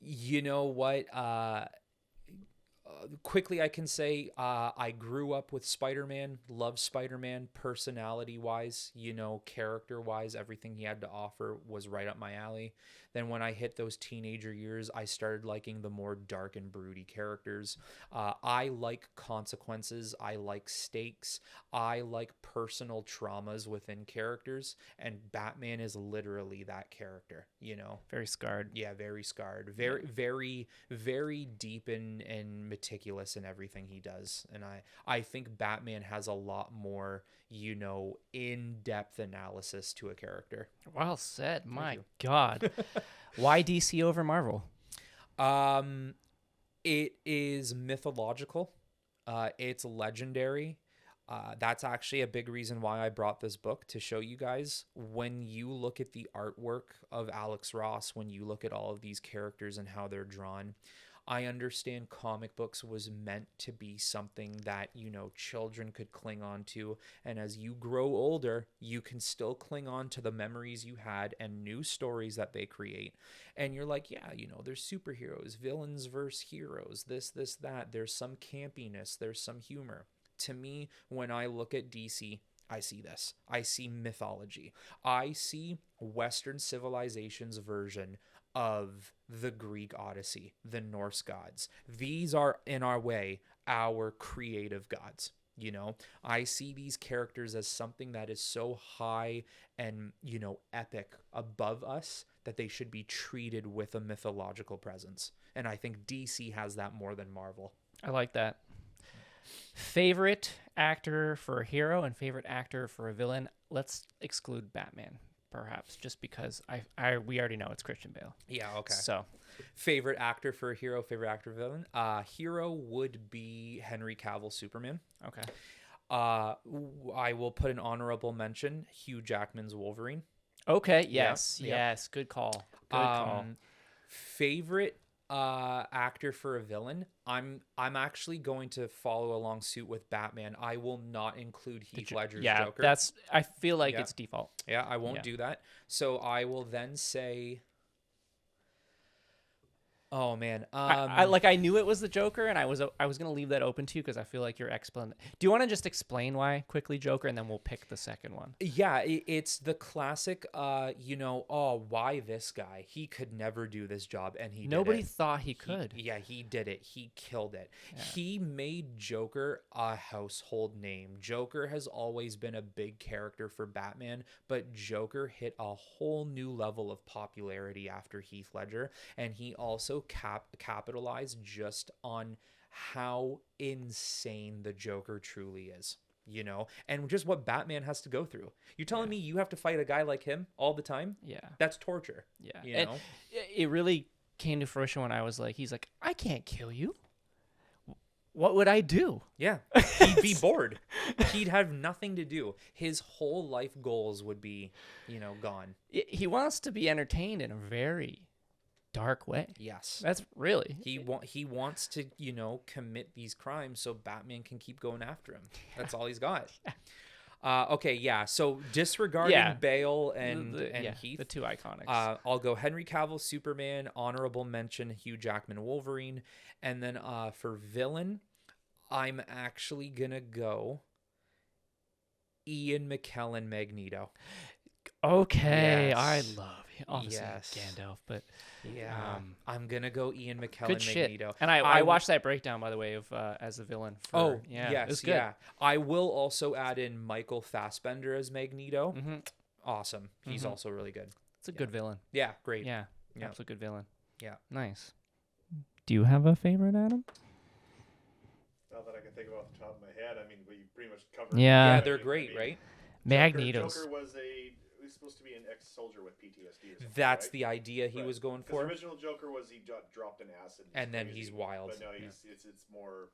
You know what? Quickly, I can say I grew up with Spider-Man, loved Spider-Man personality-wise, character-wise, everything he had to offer was right up my alley. Then when I hit those teenager years, I started liking the more dark and broody characters. I like consequences. I like stakes. I like personal traumas within characters, and Batman is literally that character, Very scarred. Yeah, very scarred. Very, very, very deep and meticulous in everything he does. And I think Batman has a lot more, in-depth analysis to a character. Well said. My God. Why DC over Marvel? It is mythological. It's legendary. That's actually a big reason why I brought this book to show you guys. When you look at the artwork of Alex Ross, when you look at all of these characters and how they're drawn, I understand comic books was meant to be something that, children could cling on to. And as you grow older, you can still cling on to the memories you had and new stories that they create. And you're like, yeah, there's superheroes, villains versus heroes, this, that. There's some campiness, there's some humor. To me, when I look at DC, I see this. I see mythology. I see Western civilization's version of the Greek Odyssey, the Norse gods. These are, in our way, our creative gods. I see these characters as something that is so high and, epic above us that they should be treated with a mythological presence. And I think DC has that more than Marvel. I like that. Favorite actor for a hero and favorite actor for a villain? Let's exclude Batman, perhaps, just because we already know it's Christian Bale. Yeah, okay. So, favorite actor for a hero, favorite actor for villain? Hero would be Henry Cavill, Superman. Okay. I will put an honorable mention, Hugh Jackman's Wolverine. Okay, yes. Yep. Yes, good call. Good call. Favorite actor for a villain? I'm actually going to follow along suit with Batman. I will not include Heath Ledger's Joker. I feel like it's default. Yeah, I won't do that. So I will then say, oh man, I knew it was the Joker, and I was gonna leave that open to you because I feel like you're explaining. Do you want to just explain why quickly Joker, and then we'll pick the second one? Yeah, it's the classic. Why this guy? He could never do this job, and Nobody thought he could. He did it. He killed it. Yeah. He made Joker a household name. Joker has always been a big character for Batman, but Joker hit a whole new level of popularity after Heath Ledger, and he also capitalized just on how insane the Joker truly is. you know, and just what Batman has to go through. You're telling me you have to fight a guy like him all the time? Yeah. That's torture. Yeah. You And know? it really came to fruition when I was like, he's like, I can't kill you. What would I do? Yeah. He'd be bored. He'd have nothing to do. His whole life goals would be, you know, gone. He wants to be entertained in a very dark way. Yes. That's really. He wants to, you know, commit these crimes so Batman can keep going after him. That's all he's got. Okay, yeah. So disregarding Bale and Heath, the two iconics. I'll go Henry Cavill, Superman, honorable mention, Hugh Jackman, Wolverine, and then for villain, I'm actually gonna go Ian McKellen, Magneto. Okay, Yes. I love obviously Yes. Gandalf, but Yeah, I'm gonna go Ian McKellen, good shit. Magneto. And I watched that breakdown, by the way, of as a villain. For, yes, it was good. yeah. I will also add in Michael Fassbender as Magneto. Mm-hmm. Awesome. He's also really good. It's a good villain. Yeah, great. Yeah, Yeah. absolute good villain. Yeah. Nice. Do you have a favorite, Adam? Not that I can think of off the top of my head. I mean, we pretty much covered. Yeah. Yeah, they're great, right? Magneto's. Joker was supposed to be an ex-soldier with PTSD. Or something, That's right? the idea he was going for. The original Joker was he dropped an acid, And then crazy, he's wild. But no, it's more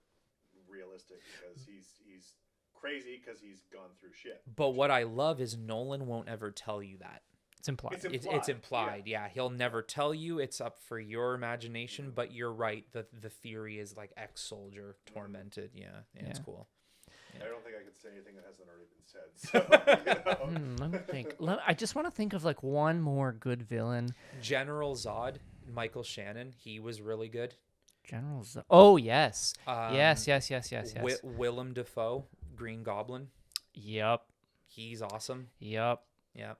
realistic because he's crazy because he's gone through shit. But what I love is Nolan won't ever tell you that. It's implied. It's implied. Yeah. He'll never tell you. It's up for your imagination. But you're right. The theory is like ex-soldier tormented. Yeah, it's cool. I don't think I could say anything that hasn't already been said. So, you know. Let me think. I just want to think of like one more good villain. General Zod, Michael Shannon. He was really good. General Zod. Oh yes. Yes. Willem Dafoe, Green Goblin. Yep. He's awesome. Yep. Yep.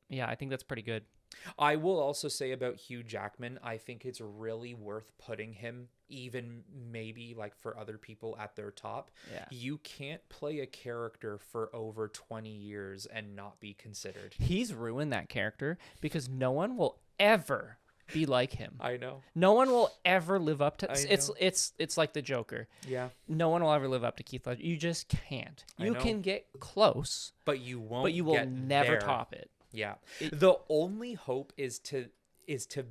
Yeah, I think that's pretty good. I will also say about Hugh Jackman, I think it's really worth putting him even maybe like for other people at their top. Yeah. You can't play a character for over 20 years and not be considered. He's ruined that character because no one will ever be like him. I know. No one will ever live up to I it's like the Joker. Yeah. No one will ever live up to Keith Ledger. You just can't. I You know. can get close, But you won't but you will get never there. top it. Yeah. The only hope is to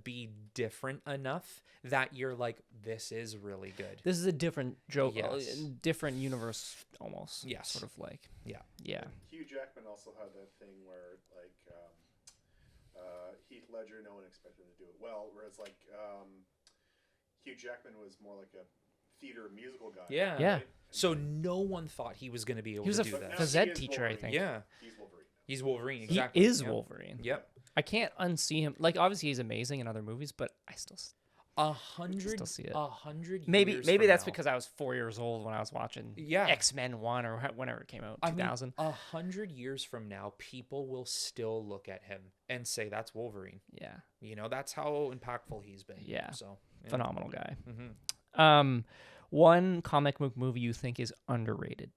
be different enough that you're like, this is really good. This is a different Joker, Yes. different universe almost. Yes. Sort of like. Yeah. Yeah. Hugh Jackman also had that thing where like Heath Ledger, no one expected him to do it well, whereas like Hugh Jackman was more like a theater musical guy. Yeah. Yeah. right? So no one thought he was going to be able He was to a do But that. now phys he ed is teacher, I Wolverine. think. Yeah. He's Wolverine. He's Wolverine. Exactly. He is Yep. Wolverine. Yep. I can't unsee him. Like obviously he's amazing in other movies, but I still 100 Still see it. 100 maybe years maybe from that's now, because I was 4 years old when I was watching Yeah. X-Men 1 or whenever it came out, I mean, 2000. 100 years from now, people will still look at him and say that's Wolverine. Yeah. You know, that's how impactful he's been. Yeah. So yeah. Phenomenal guy. Mhm. One comic book movie you think is underrated?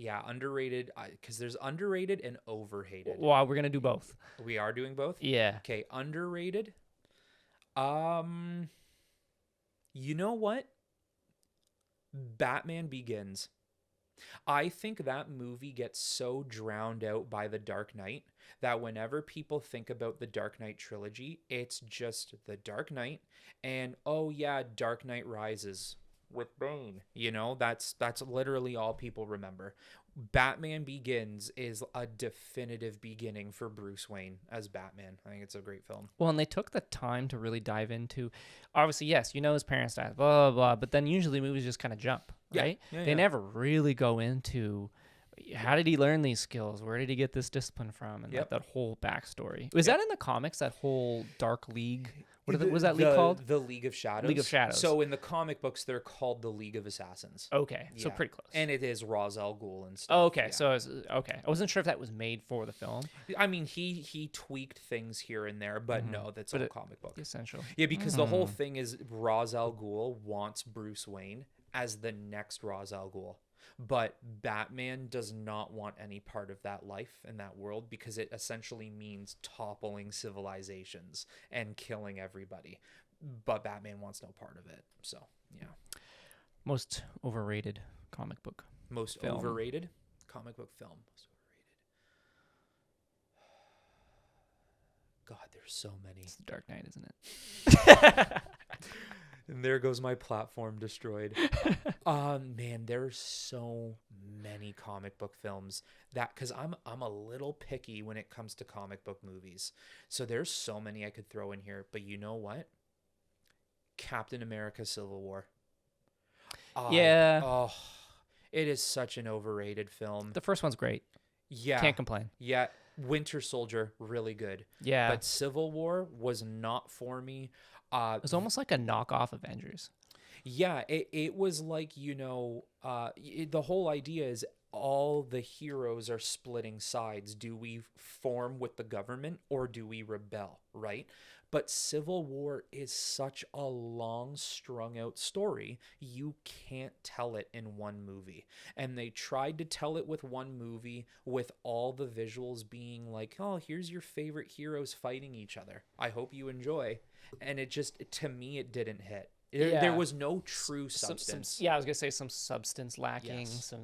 Underrated because there's underrated and overhated. Well, we're gonna do both. We are doing both. Yeah. Okay, underrated. You know what? Batman Begins. I think that movie gets so drowned out by The Dark Knight that whenever people think about the Dark Knight trilogy, it's just The Dark Knight and oh yeah, Dark Knight Rises with Bane. You know, that's literally all people remember. Batman Begins is a definitive beginning for Bruce Wayne as Batman. I think it's a great film. Well, and they took the time to really dive into, obviously, yes, you know his parents died, blah, blah, blah, but then usually movies just kind of jump, right? Yeah, They yeah. never really go into how did he learn these skills? Where did he get this discipline from? And like Yep. that whole backstory. Was that in the comics, that whole Dark League? What The- was that league called? The League of Shadows. League of Shadows. So in the comic books, they're called the League of Assassins. Okay, so Yeah. pretty close. And it is Ra's al Ghul and stuff. Oh, okay, yeah. so I wasn't sure if that was made for the film. I mean, he tweaked things here and there, but no, that's all comic book. Essential. Yeah, because the whole thing is Ra's al Ghul wants Bruce Wayne as the next Ra's al Ghul. But Batman does not want any part of that life and that world because it essentially means toppling civilizations and killing everybody. but Batman wants no part of it. So yeah. Most overrated comic book. Most Film. overrated comic book film. Most overrated. God, there's so many. It's The Dark Knight, isn't it? And there goes my platform destroyed. Man, there's so many comic book films that, because I'm a little picky when it comes to comic book movies. So there's so many I could throw in here. But you know what? Captain America: Civil War. Yeah. Oh, it is such an overrated film. The first one's great. Yeah. Can't complain. Yeah. Winter Soldier, really good. Yeah. But Civil War was not for me. It was almost like a knockoff Avengers. Yeah, it was like, the whole idea is all the heroes are splitting sides. Do we form with the government or do we rebel, right? But Civil War is such a long, strung out story. You can't tell it in one movie. And they tried to tell it with one movie with all the visuals being like, oh, here's your favorite heroes fighting each other. I hope you enjoy. And it just, to me, it didn't hit. There was no true substance. I was gonna say some substance lacking. Yes.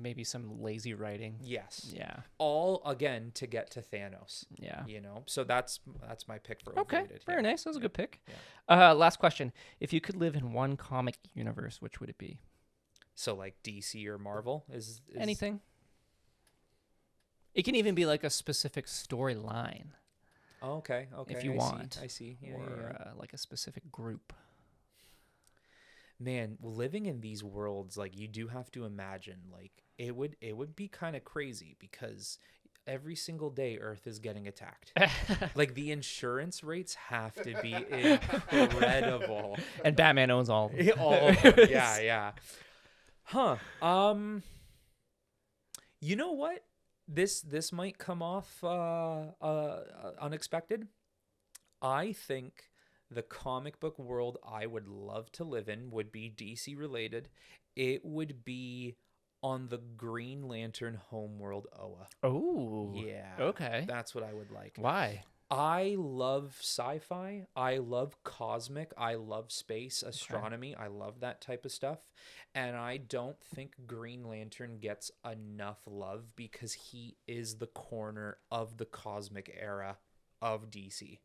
Maybe some lazy writing. Yes. Yeah. All, again, to get to Thanos. Yeah. So that's my pick for Okay. overrated. Very nice. That was a good pick. Yeah. Last question: if you could live in one comic universe, which would it be? So like DC or Marvel is Anything. It can even be like a specific storyline. Oh, okay. If you want. I see. Yeah, or yeah. like a specific group. Man, living in these worlds, like, you do have to imagine, like, it would be kind of crazy because every single day Earth is getting attacked. Like, the insurance rates have to be incredible. And Batman owns all of them. All of them. Yeah. Huh. You know what? This might come off unexpected. I think the comic book world I would love to live in would be DC related. It would be on the Green Lantern homeworld Oa. Oh. Yeah. Okay. That's what I would like. Why? I love sci-fi. I love cosmic. I love space, astronomy. I love that type of stuff. And I don't think Green Lantern gets enough love because he is the corner of the cosmic era of DC.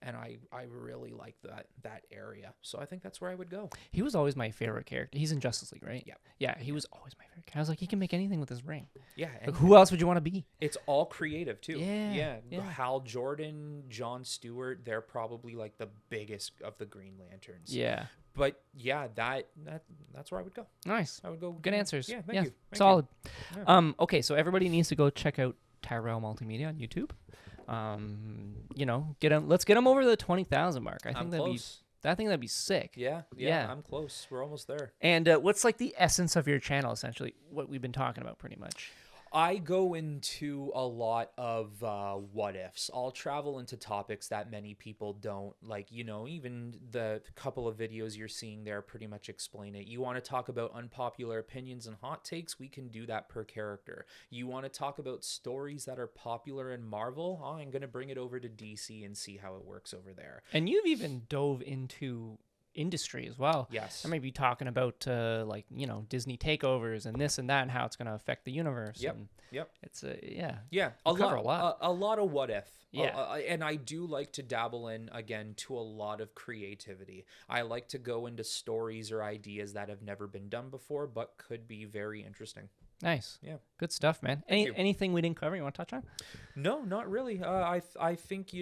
And I really like that area. So I think that's where I would go. He was always my favorite character. He's in Justice League, right? Yeah. Yeah, he was always my favorite character. I was like, he can make anything with his ring. Yeah. Like, who else would you want to be? It's all creative, too. Yeah. Hal Jordan, Jon Stewart, they're probably like the biggest of the Green Lanterns. Yeah. But yeah, that's where I would go. Nice. I would go. Good answers. Yeah, thank you. Thank Solid. you. Yeah. Okay, so everybody needs to go check out Tyrell Multimedia on YouTube. Let's get him over the 20,000 mark. I think that'd be sick. Yeah, Yeah. I'm close. We're almost there. And what's like the essence of your channel, essentially? What we've been talking about, pretty much. I go into a lot of what ifs. I'll travel into topics that many people don't like. Even the couple of videos you're seeing there pretty much explain it. You want to talk about unpopular opinions and hot takes? We can do that per character. You want to talk about stories that are popular in Marvel? Oh, I'm going to bring it over to DC and see how it works over there. And you've even dove into industry as well. Yes. I may be talking about Disney takeovers and this and that and how it's going to affect the universe. Yep. And Yep. It's Yeah. cover a lot. A lot of what if. Yeah. And I do like to dabble in, again, to a lot of creativity. I like to go into stories or ideas that have never been done before, but could be very interesting. Nice. Yeah. Good stuff, man. you. Anything we didn't cover you want to touch on? No, not really. I think,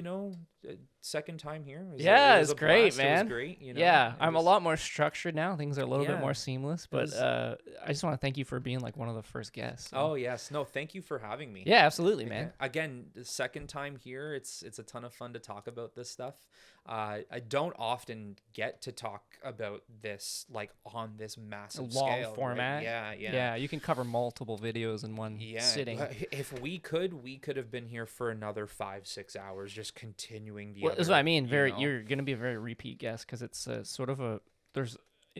second time here. It's great, blast. man. It was great. Yeah, I'm a lot more structured now. Things are a little bit Yeah. more seamless, but I just want to thank you for being like one of the first guests. So. Oh, yes. No, thank you for having me. Yeah, absolutely, man. Again, the second time here, it's a ton of fun to talk about this stuff. I don't often get to talk about this like on this massive long scale, format. Right? Yeah, you can cover multiple videos in one sitting. If we could have been here for another 5-6 hours, just continuing the. Well, that's what I mean. You're going to be a very repeat guest because it's sort of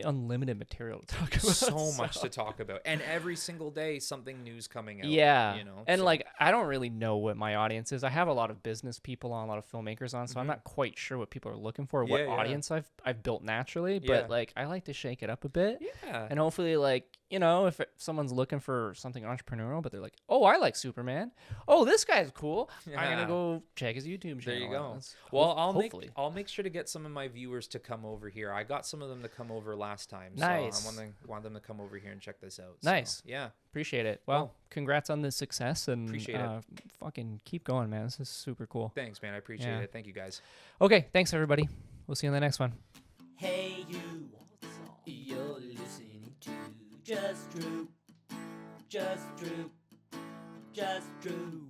unlimited material to talk about. So much to talk about, and every single day something new's coming out. Yeah, you know, and so- like I don't really know what my audience is. I have a lot of business people on, a lot of filmmakers on, so I'm not quite sure what people are looking for, what Yeah, yeah. audience I've built naturally. Yeah. But like I like to shake it up a bit, yeah, and hopefully like if someone's looking for something entrepreneurial, but they're like, oh, I like Superman. Oh, this guy's cool. I'm Yeah. gonna go check his YouTube channel. there you go. That's Well, hopefully. I'll make sure to get some of my viewers to come over here. I got some of them to come over last time. Nice. So I want them to come over here and check this out. So, Nice. yeah. Appreciate it. Well, Cool. congrats on the success, and Appreciate it. fucking keep going, man. This is super cool. Thanks, man. I appreciate Yeah. it. Thank you, guys. Okay, thanks everybody. We'll see you on the next one. Hey you, you're listening to Just Drew, Just Drew, Just Drew.